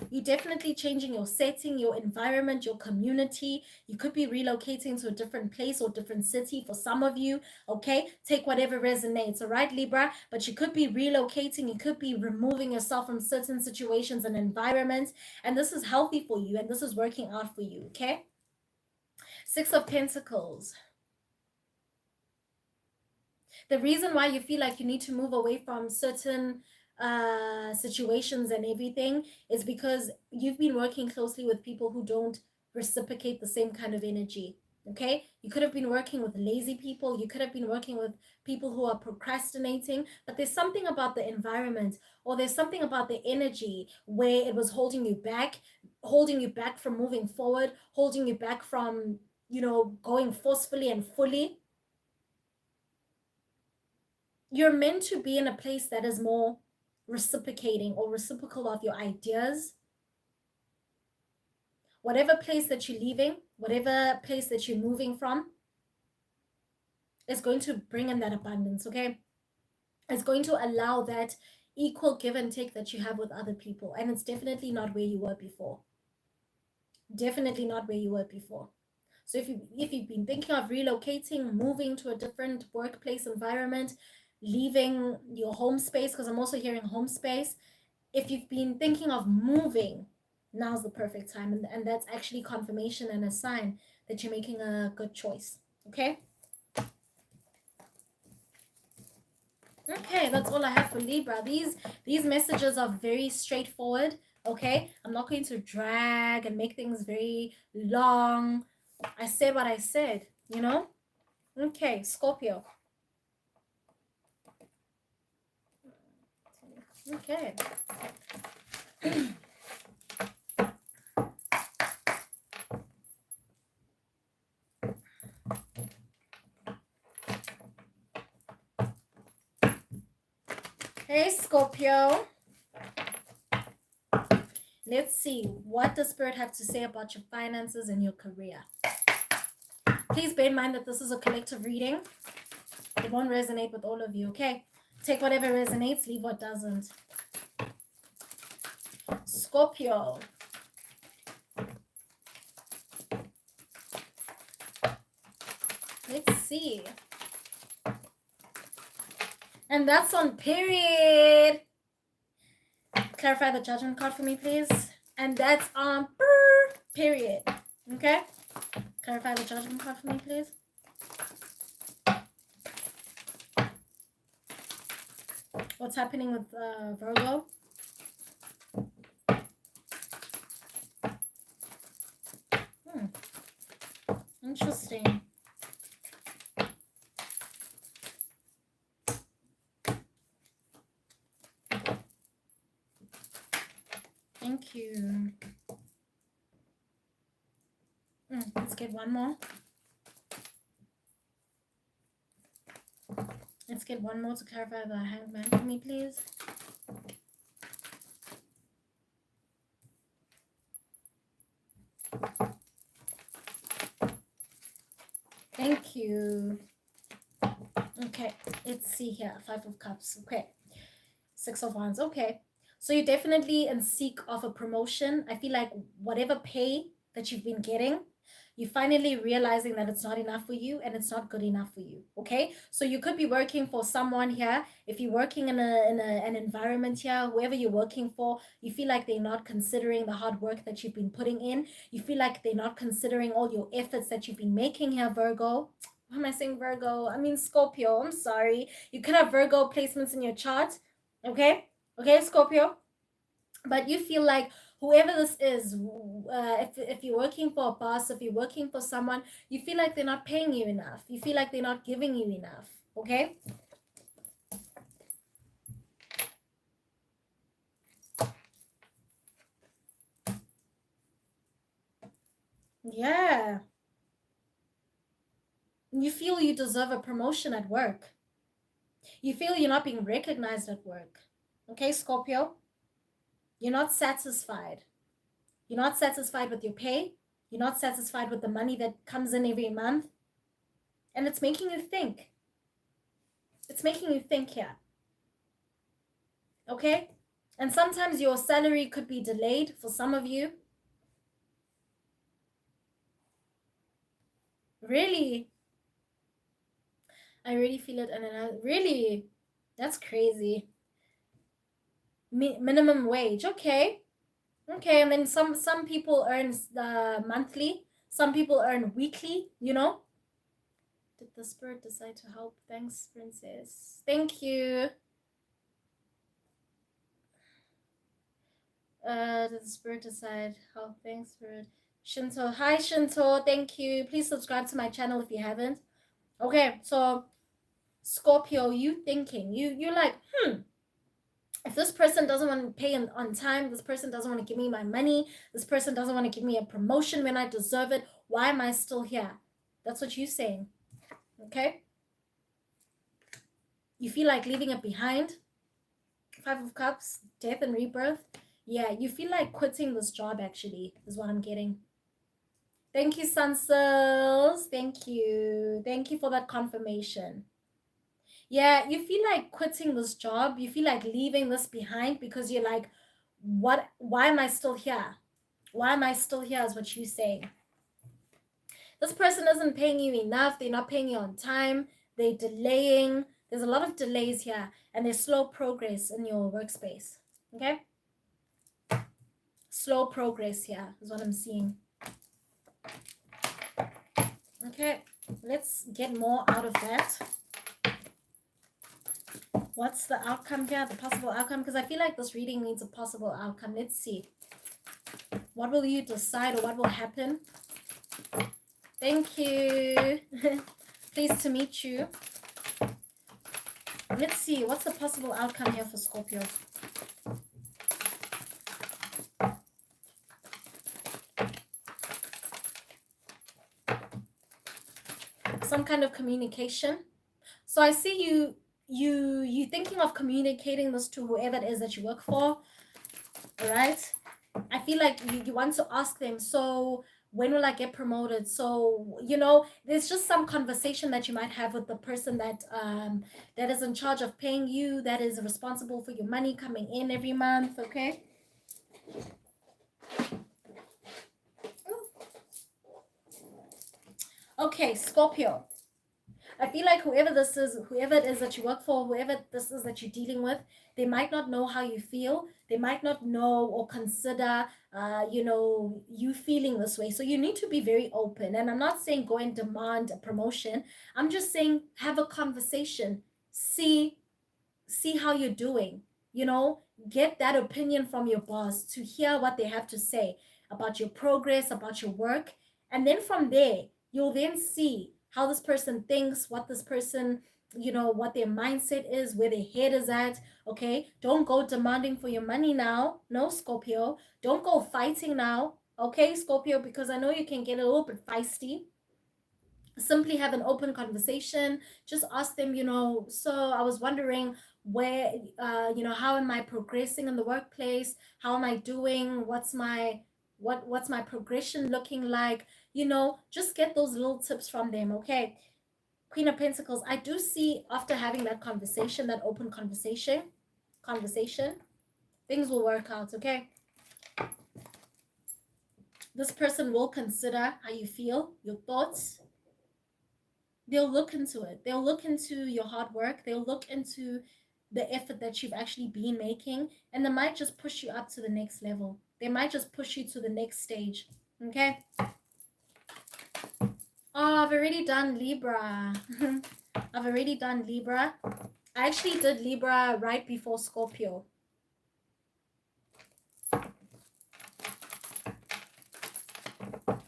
S1: You're definitely changing your setting, your environment, your community. You could be relocating to a different place or different city for some of you, okay? Take whatever resonates, all right, Libra? But you could be relocating. You could be removing yourself from certain situations and environments. And this is healthy for you, and this is working out for you, okay? Six of Pentacles. The reason why you feel like you need to move away from certain situations and everything is because you've been working closely with people who don't reciprocate the same kind of energy. Okay, you could have been working with lazy people, you could have been working with people who are procrastinating, but there's something about the environment, or there's something about the energy where it was holding you back from moving forward, holding you back from, going forcefully and fully. You're meant to be in a place that is more reciprocating or reciprocal of your ideas. Whatever place that you're leaving, whatever place that you're moving from, is going to bring in that abundance, okay? It's going to allow that equal give and take that you have with other people. And it's definitely not where you were before. Definitely not where you were before. So if you've been thinking of relocating, moving to a different workplace environment, leaving your home space, because I'm also hearing home space. If you've been thinking of moving, now's the perfect time. And that's actually confirmation and a sign that you're making a good choice. Okay? Okay, that's all I have for Libra. These messages are very straightforward. Okay, I'm not going to drag and make things very long. I said what I said, you know? Okay, Scorpio. Okay. Hey, Scorpio. Let's see. What does Spirit have to say about your finances and your career? Please bear in mind that this is a collective reading. It won't resonate with all of you, okay? Take whatever resonates, leave what doesn't. Scorpio. Let's see. And that's on period. Clarify the judgment card for me, please. And that's on period. Okay? Clarify the judgment card for me, please. What's happening with Virgo? Interesting. Thank you. Let's get one more. Let's get one more to clarify the Hangman for me, please. Thank you. Okay, let's see here. 5 of Cups. Okay. 6 of Wands. Okay. So you're definitely in seek of a promotion. I feel like whatever pay that you've been getting, you're finally realizing that it's not enough for you and it's not good enough for you. Okay, so you could be working for someone here. If you're working in an environment here, whoever you're working for, you feel like they're not considering the hard work that you've been putting in. You feel like they're not considering all your efforts that you've been making here, Virgo. Why am I saying Virgo? I mean Scorpio. I'm sorry. You could have Virgo placements in your chart. Okay, Scorpio. But you feel like whoever this is, if you're working for a boss, if you're working for someone, you feel like they're not paying you enough. You feel like they're not giving you enough. Okay? Yeah. You feel you deserve a promotion at work. You feel you're not being recognized at work. Okay, Scorpio? You're not satisfied. You're not satisfied with your pay. You're not satisfied with the money that comes in every month. And it's making you think. It's making you think here. Okay? And sometimes your salary could be delayed for some of you. Really? I really feel it. And then really? That's crazy. Minimum wage. Okay. Okay. And then some people earn monthly. Some people earn weekly, you know? Did the Spirit decide to help? Thanks, Princess. Thank you. Did the Spirit decide? Help? Thanks, Spirit. Shinto. Hi, Shinto. Thank you. Please subscribe to my channel if you haven't. Okay, so Scorpio, you thinking, you're like, if this person doesn't want to pay on time, this person doesn't want to give me my money, this person doesn't want to give me a promotion when I deserve it, why am I still here? That's what you're saying. Okay? You feel like leaving it behind. Five of Cups, death and rebirth. Yeah, you feel like quitting this job, actually, is what I'm getting. Thank you, Sunsels. Thank you. Thank you for that confirmation. Yeah, you feel like quitting this job. You feel like leaving this behind because you're like, what? Why am I still here? Why am I still here is what you're saying. This person isn't paying you enough. They're not paying you on time. They're delaying. There's a lot of delays here, and there's slow progress in your workspace. Okay? Slow progress here is what I'm seeing. Okay, let's get more out of that. What's the outcome here? The possible outcome? Because I feel like this reading needs a possible outcome. Let's see. What will you decide, or what will happen? Thank you. Pleased to meet you. Let's see. What's the possible outcome here for Scorpio? Some kind of communication. So I see you thinking of communicating this to whoever it is that you work for. All right. I feel like you want to ask them, so when will I get promoted? So, there's just some conversation that you might have with the person that that is in charge of paying you, that is responsible for your money coming in every month, okay? Okay, Scorpio. I feel like whoever it is that you work for, whoever this is that you're dealing with, they might not know how you feel. They might not know or consider, you feeling this way. So you need to be very open. And I'm not saying go and demand a promotion. I'm just saying have a conversation. See how you're doing. Get that opinion from your boss to hear what they have to say about your progress, about your work. And then from there, you'll then see how this person thinks, what this person, what their mindset is, where their head is at. Okay, don't go demanding for your money now. No, Scorpio. Don't go fighting now. Okay, Scorpio, because I know you can get a little bit feisty. Simply have an open conversation. Just ask them, so I was wondering where, how am I progressing in the workplace? How am I doing? What's my progression looking like? Just get those little tips from them. Okay, Queen of Pentacles, I do see after having that conversation, that open conversation, things will work out. Okay, this person will consider how you feel, your thoughts. They'll look into it. They'll look into your hard work. They'll look into the effort that you've actually been making, and they might just push you up to the next level. They might just push you to the next stage. Okay. Oh, I've already done Libra. I've already done Libra. I actually did Libra right before Scorpio.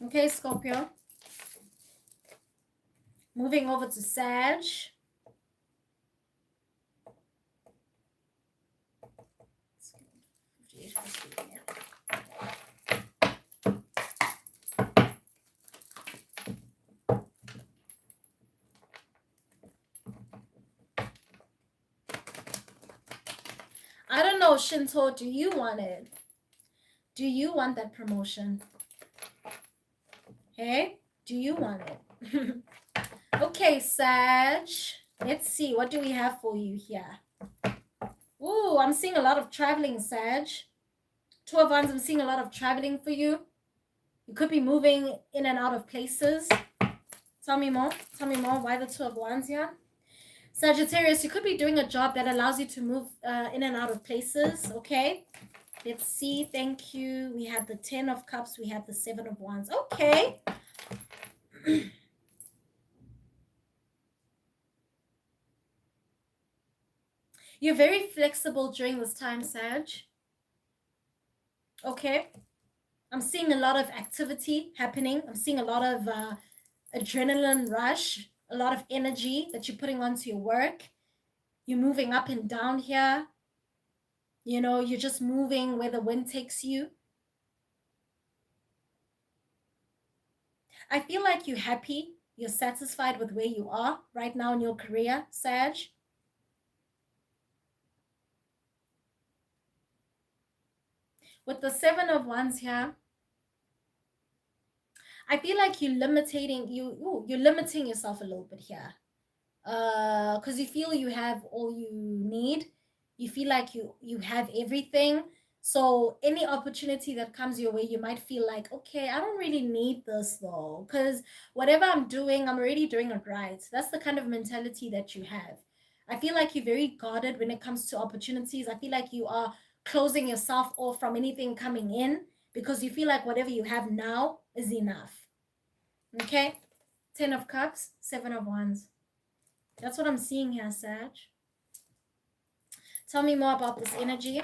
S1: Okay, Scorpio. Moving over to Sag. I don't know, Shinto, do you want it? Do you want that promotion? Hey, do you want it? Okay, Sag. Let's see. What do we have for you here? Ooh, I'm seeing a lot of traveling, Sag. Two of Wands, I'm seeing a lot of traveling for you. You could be moving in and out of places. Tell me more. Tell me more. Why the Two of Wands here? Sagittarius, you could be doing a job that allows you to move in and out of places. Okay. Let's see. Thank you. We have the 10 of Cups. We have the 7 of Wands. Okay. You're very flexible during this time, Sag. Okay. I'm seeing a lot of activity happening. I'm seeing a lot of adrenaline rush, a lot of energy that you're putting onto your work. You're moving up and down here. You know, you're just moving where the wind takes you. I feel like you're happy. You're satisfied with where you are right now in your career, Sag. With the Seven of Wands here, I feel like you're limiting yourself a little bit here. Because you feel you have all you need. You feel like you have everything. So any opportunity that comes your way, you might feel like, okay, I don't really need this though, because whatever I'm doing, I'm already doing it right. That's the kind of mentality that you have. I feel like you're very guarded when it comes to opportunities. I feel like you are closing yourself off from anything coming in because you feel like whatever you have now is enough. Okay? 10 of Cups, 7 of Wands. That's what I'm seeing here, Sag. Tell me more about this energy.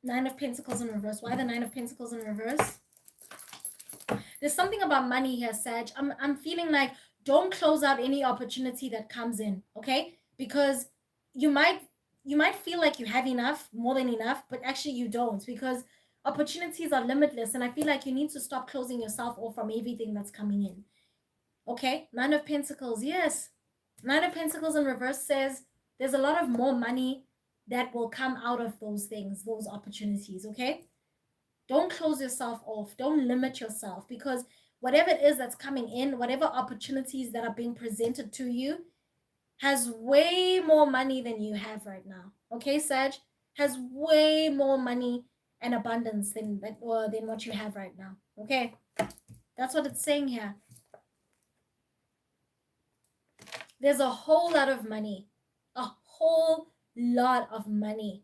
S1: Nine of Pentacles in reverse. Why the Nine of Pentacles in reverse? There's something about money here, Sag. I'm feeling like don't close out any opportunity that comes in, okay? Because you might feel like you have enough, more than enough, but actually you don't, because opportunities are limitless, and I feel like you need to stop closing yourself off from everything that's coming in. Okay, Nine of Pentacles, yes. Nine of Pentacles in reverse says there's a lot of more money that will come out of those things, those opportunities, okay? Don't close yourself off. Don't limit yourself, because whatever it is that's coming in, whatever opportunities that are being presented to you, has way more money than you have right now. Okay, Sag? Has way more money and abundance than what you have right now. Okay? That's what it's saying here. There's a whole lot of money. A whole lot of money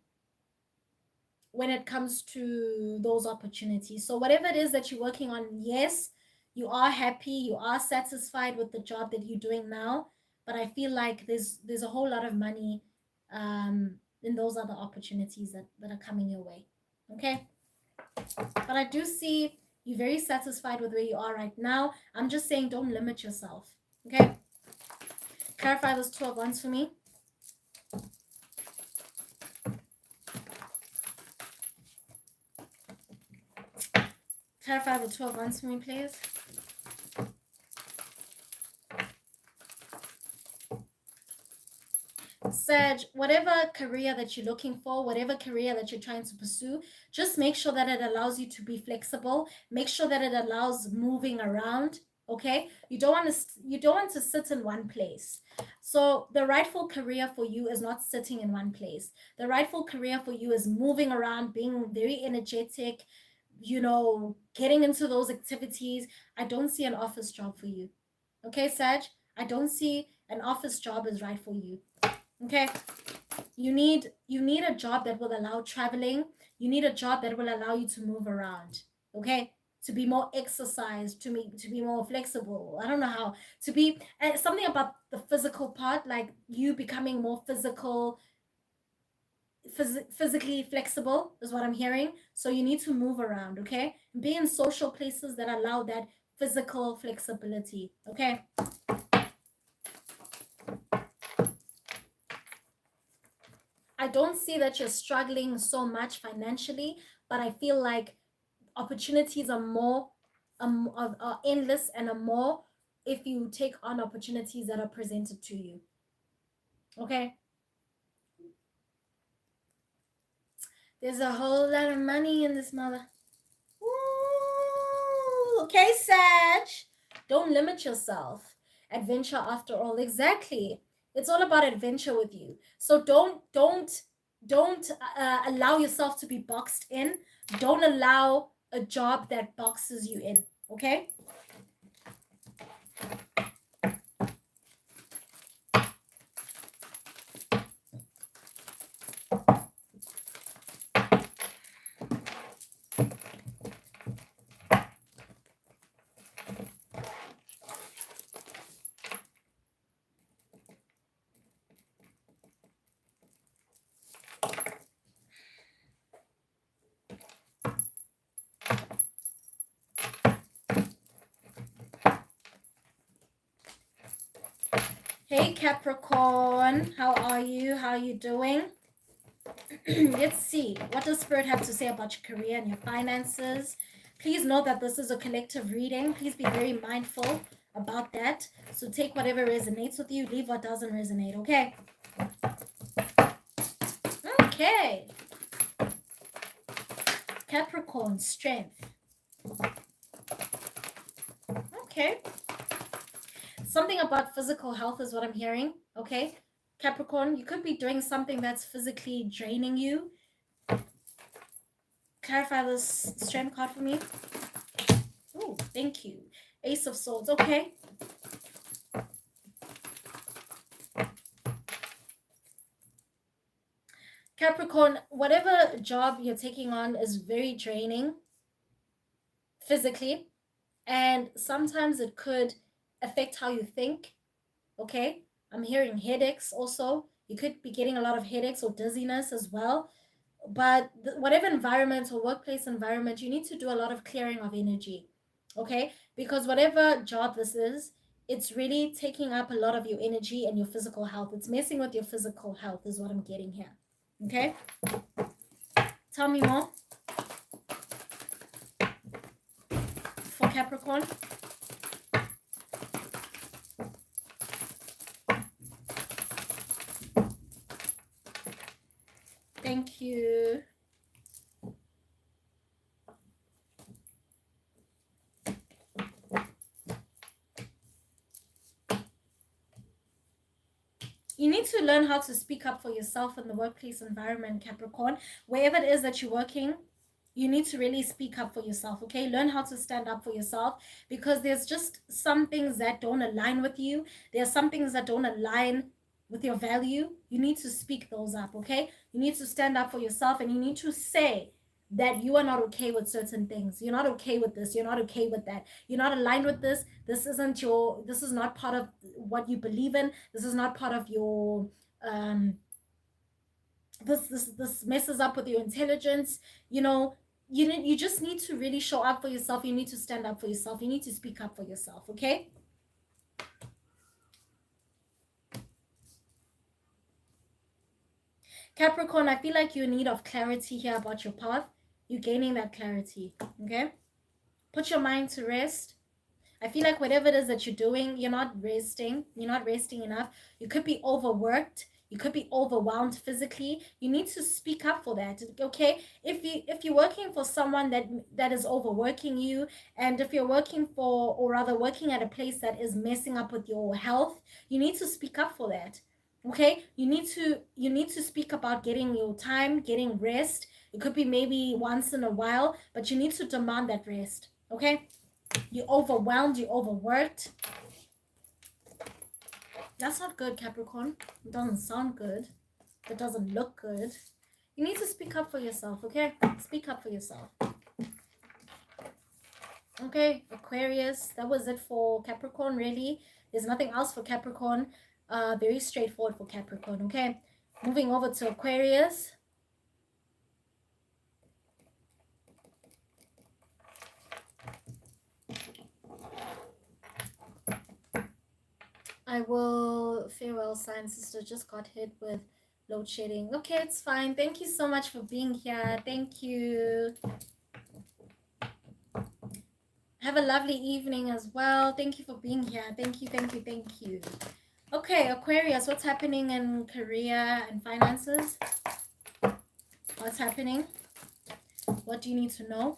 S1: when it comes to those opportunities. So whatever it is that you're working on, yes, you are happy, you are satisfied with the job that you're doing now, but I feel like there's a whole lot of money in those other opportunities that are coming your way. Okay? But I do see you're very satisfied with where you are right now. I'm just saying don't limit yourself. Okay? Clarify those 12 ones for me. Clarify the 12 ones for me, please. Sag, whatever career that you're looking for, whatever career that you're trying to pursue, just make sure that it allows you to be flexible. Make sure that it allows moving around. Okay, you don't want to sit in one place. So the rightful career for you is not sitting in one place. The rightful career for you is moving around, being very energetic, getting into those activities. I don't see an office job for you. Okay, Sag, I don't see an office job is right for you. Okay, you need a job that will allow traveling. You need a job that will allow you to move around. Okay, to be more exercised, to be more flexible. I don't know how to be something about the physical part, like you becoming more physically flexible is what I'm hearing. So you need to move around. Okay, be in social places that allow that physical flexibility. Okay. I don't see that you're struggling so much financially, but I feel like opportunities are more are endless and are more if you take on opportunities that are presented to you. Okay? There's a whole lot of money in this mother. Ooh, okay, Sag. Don't limit yourself. Adventure after all. Exactly. It's all about adventure with you. So don't allow yourself to be boxed in. Don't allow a job that boxes you in. Okay? Hey Capricorn, how are you? How are you doing? Let's see. What does Spirit have to say about your career and your finances? Please know that this is a collective reading. Please be very mindful about that. So take whatever resonates with you, leave what doesn't resonate, okay? Okay. Capricorn, strength. Okay. Something about physical health is what I'm hearing, okay? Capricorn, you could be doing something that's physically draining you. Clarify this strength card for me. Oh, thank you. Ace of Swords, okay. Capricorn, whatever job you're taking on is very draining physically, and sometimes it could affect how you think, okay? I'm hearing headaches also. You could be getting a lot of headaches or dizziness as well. But whatever environment or workplace environment, you need to do a lot of clearing of energy, okay? Because whatever job this is, it's really taking up a lot of your energy and your physical health. It's messing with your physical health is what I'm getting here, okay? Tell me more for Capricorn. Thank you. You need to learn how to speak up for yourself in the workplace environment, Capricorn. Wherever it is that you're working, you need to really speak up for yourself, okay? Learn how to stand up for yourself, because there's just some things that don't align with you. There are some things that don't align with your value. You need to speak those up, okay? You need to stand up for yourself, and you need to say that you are not okay with certain things. You're not okay with this. You're not okay with that. You're not aligned with this. This is not part of what you believe in. This is not part of your this messes up with your intelligence. You know, you just need to really show up for yourself. You need to stand up for yourself. You need to speak up for yourself, okay? Capricorn, I feel like you're in need of clarity here about your path. You're gaining that clarity, okay? Put your mind to rest. I feel like whatever it is that you're doing, you're not resting. You're not resting enough. You could be overworked. You could be overwhelmed physically. You need to speak up for that, okay? If you're working for someone that is overworking you, and if you're working for, or rather working at a place that is messing up with your health, you need to speak up for that. Okay? You need to speak about getting your time, getting rest. It could be maybe once in a while, but you need to demand that rest. Okay? You're overwhelmed, you're overworked. That's not good, Capricorn. It doesn't sound good. It doesn't look good. You need to speak up for yourself, okay? Speak up for yourself. Okay, Aquarius, that was it for Capricorn, really. There's nothing else for Capricorn. Very straightforward for Capricorn, okay? Moving over to Aquarius. I will farewell, sign sister. Just got hit with load shedding. Okay, it's fine. Thank you so much for being here. Thank you. Have a lovely evening as well. Thank you for being here. Thank you, thank you, thank you. Okay, Aquarius, what's happening in career and finances? What's happening? What do you need to know?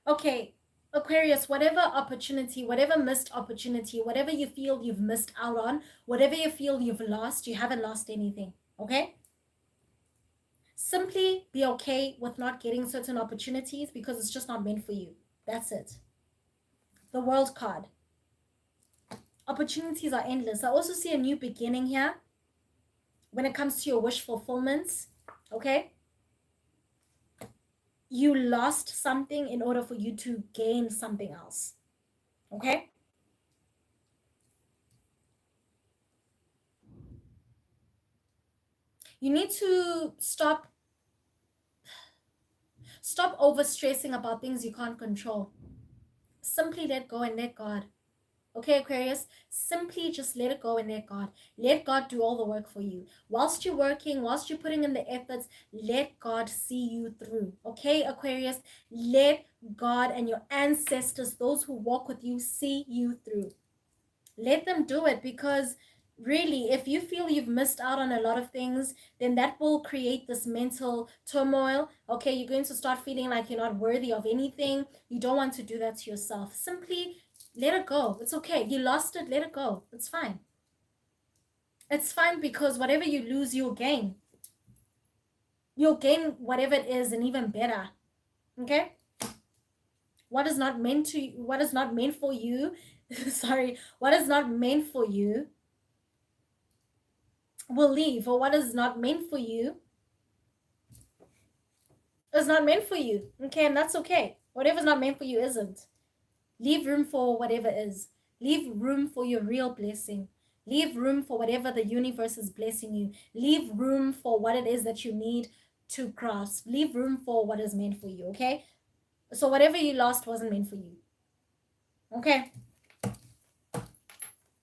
S1: Okay, Aquarius, whatever opportunity, whatever missed opportunity, whatever you feel you've missed out on, whatever you feel you've lost, you haven't lost anything, okay? Simply be okay with not getting certain opportunities because it's just not meant for you. That's it. The World card. Opportunities are endless. I also see a new beginning here when it comes to your wish fulfillments, okay? You lost something in order for you to gain something else, okay? You need to stop Stop over stressing about things you can't control. Simply let go and let God. Okay, Aquarius, simply just let it go and let God. Let God do all the work for you. Whilst you're working, whilst you're putting in the efforts, let God see you through. Okay, Aquarius, let God and your ancestors, those who walk with you, see you through. Let them do it, because really, if you feel you've missed out on a lot of things, then that will create this mental turmoil. Okay, you're going to start feeling like you're not worthy of anything. You don't want to do that to yourself. Simply let it go. It's okay. You lost it, let it go. It's fine. It's fine, because whatever you lose, you'll gain. You'll gain whatever it is, and even better. Okay? What is not meant for you, sorry, what is not meant for you will leave, or what is not meant for you is not meant for you. Okay, and that's okay. Whatever's not meant for you isn't. Leave room for whatever is. Leave room for your real blessing. Leave room for whatever the universe is blessing you. Leave room for what it is that you need to grasp. Leave room for what is meant for you, okay? So whatever you lost wasn't meant for you. Okay?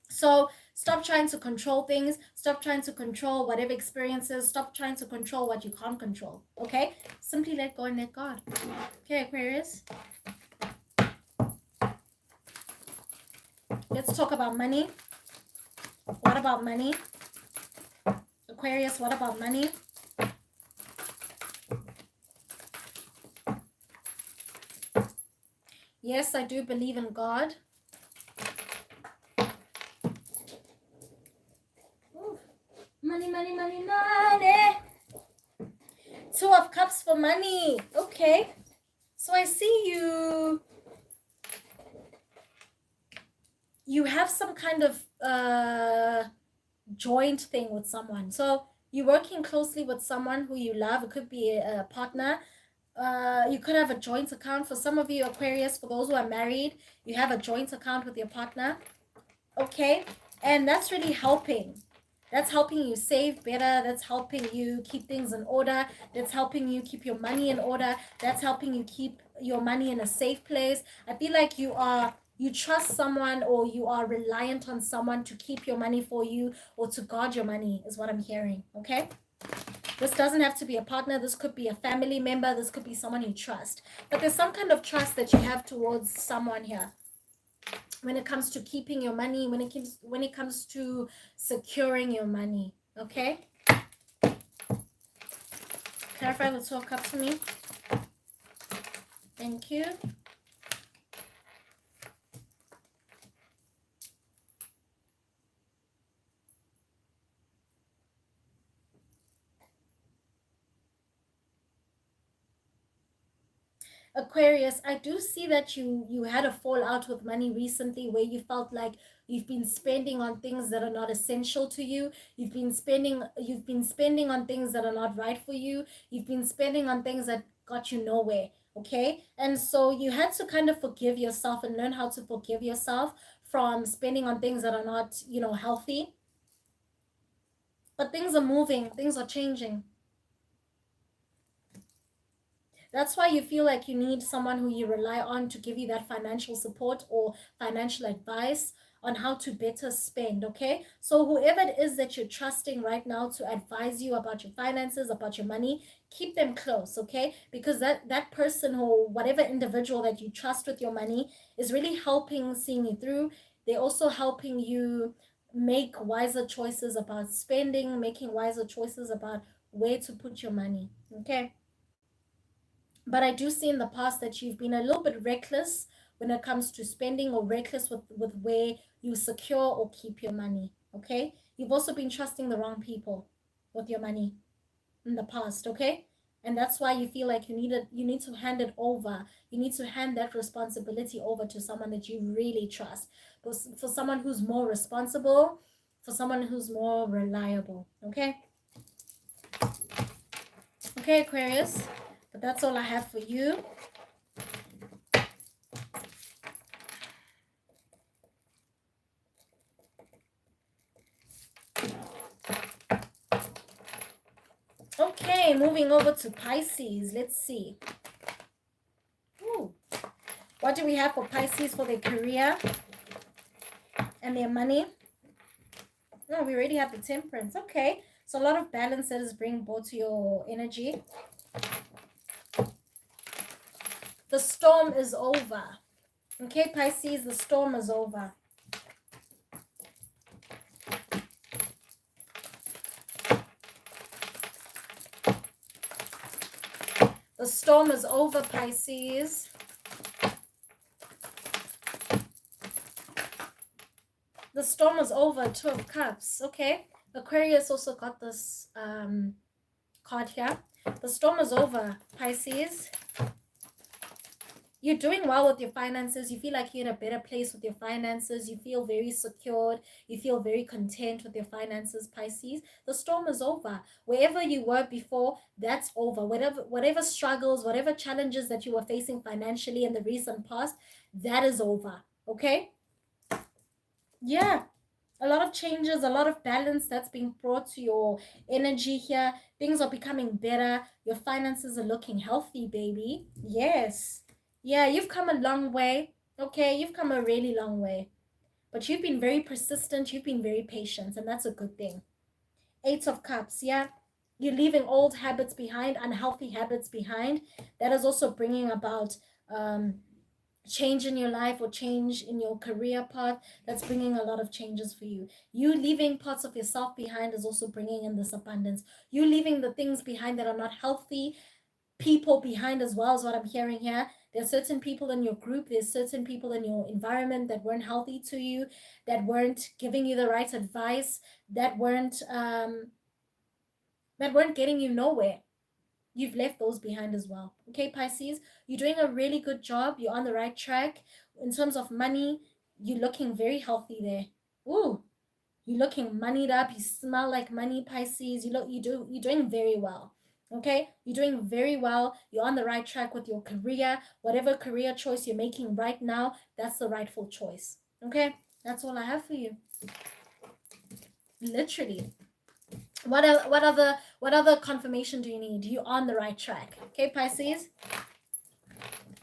S1: So stop trying to control things. Stop trying to control whatever experiences. Stop trying to control what you can't control. Okay? Simply let go and let God. Okay, Aquarius? Let's talk about money. What about money? Aquarius, what about money? Yes, I do believe in God. Ooh. Money, money, money, money. Two of Cups for money. Okay. So I see you. You have some kind of joint thing with someone. So you're working closely with someone who you love. It could be a partner. You could have a joint account. For some of you, Aquarius, for those who are married, you have a joint account with your partner. Okay. And that's really helping. That's helping you save better. That's helping you keep things in order. That's helping you keep your money in order. That's helping you keep your money in a safe place. I feel like you trust someone, or you are reliant on someone to keep your money for you, or to guard your money, is what I'm hearing. Okay? This doesn't have to be a partner. This could be a family member. This could be someone you trust. But there's some kind of trust that you have towards someone here when it comes to keeping your money, when it comes to securing your money. Okay? Clarify the Two of Cups for me. Thank you. Aquarius, I do see that you had a fallout with money recently, where you felt like you've been spending on things that are not essential to you. You've been spending on things that are not right for you. You've been spending on things that got you nowhere. Okay? And so you had to kind of forgive yourself and learn how to forgive yourself from spending on things that are not, healthy. But things are moving, things are changing. That's why you feel like you need someone who you rely on to give you that financial support or financial advice on how to better spend. Okay, so whoever it is that you're trusting right now to advise you about your finances, about your money, keep them close. Okay, because that person, or whatever individual that you trust with your money, is really helping seeing you through. They're also helping you make wiser choices about spending, making wiser choices about where to put your money. Okay. But I do see in the past that you've been a little bit reckless when it comes to spending, or reckless with where you secure or keep your money. Okay? You've also been trusting the wrong people with your money in the past. Okay? And that's why you feel like you need to hand it over. You need to hand that responsibility over to someone that you really trust. For someone who's more responsible, for someone who's more reliable. Okay? Okay, Aquarius. But that's all I have for you. Okay, moving over to Pisces. Let's see. What do we have for Pisces for their career and their money? No, we already have the Temperance. Okay. So a lot of balance that is being brought to your energy. The storm is over. Okay, Pisces, the storm is over. The storm is over, Pisces. The storm is over, Two of Cups. Okay. Aquarius also got this card here. The storm is over, Pisces. You're doing well with your finances. You feel like you're in a better place with your finances. You feel very secured. You feel very content with your finances, Pisces. The storm is over. Wherever you were before, that's over. Whatever struggles, whatever challenges that you were facing financially in the recent past, that is over. Okay? Yeah. A lot of changes, a lot of balance that's being brought to your energy here. Things are becoming better. Your finances are looking healthy, baby. Yes. Yeah, you've come a long way. Okay, you've come a really long way. But you've been very persistent. You've been very patient, and that's a good thing. Eight of Cups, yeah. You're leaving old habits behind, unhealthy habits behind. That is also bringing about change in your life or change in your career path. That's bringing a lot of changes for you. You leaving parts of yourself behind is also bringing in this abundance. You leaving the things behind that are not healthy, people behind as well, is what I'm hearing here. There's certain people in your group, there's certain people in your environment that weren't healthy to you, that weren't giving you the right advice, that weren't getting you nowhere. You've left those behind as well. Okay, Pisces, you're doing a really good job. You're on the right track. In terms of money, you're looking very healthy there. Ooh, you're looking moneyed up. You smell like money, Pisces. You're doing very well. Okay, you're doing very well. You're on the right track with your career. Whatever career choice you're making right now, that's the rightful choice. Okay, that's all I have for you. Literally. What other confirmation do you need? You're on the right track. Okay, Pisces.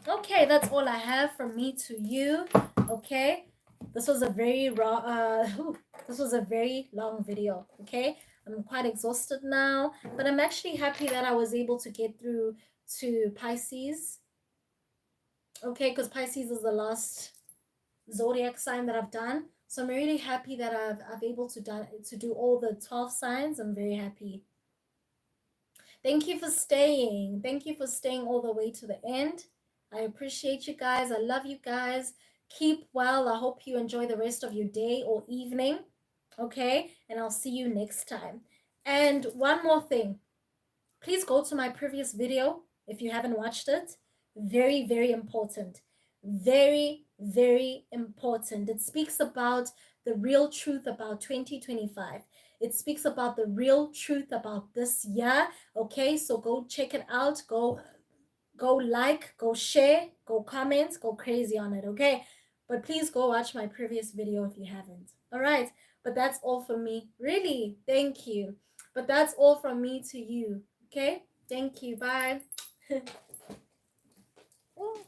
S1: Okay, that's all I have from me to you. Okay, this was a very this was a very long video. Okay, I'm quite exhausted now, but I'm actually happy that I was able to get through to Pisces. Okay, because Pisces is the last zodiac sign that I've done. So I'm really happy that I've able to do all the 12 signs. I'm very happy. Thank you for staying. Thank you for staying all the way to the end. I appreciate you guys. I love you guys. Keep well. I hope you enjoy the rest of your day or evening. Okay? And I'll see you next time. And one more thing. Please go to my previous video if you haven't watched it. Very, very important. Very, very important. It speaks about the real truth about 2025. It speaks about the real truth about this year. Okay, so go check it out. Go like, go share, go comment, go crazy on it. Okay, but please go watch my previous video if you haven't. All right, but that's all from me. Really, thank you. But that's all from me to you. Okay, thank you. Bye. Oh.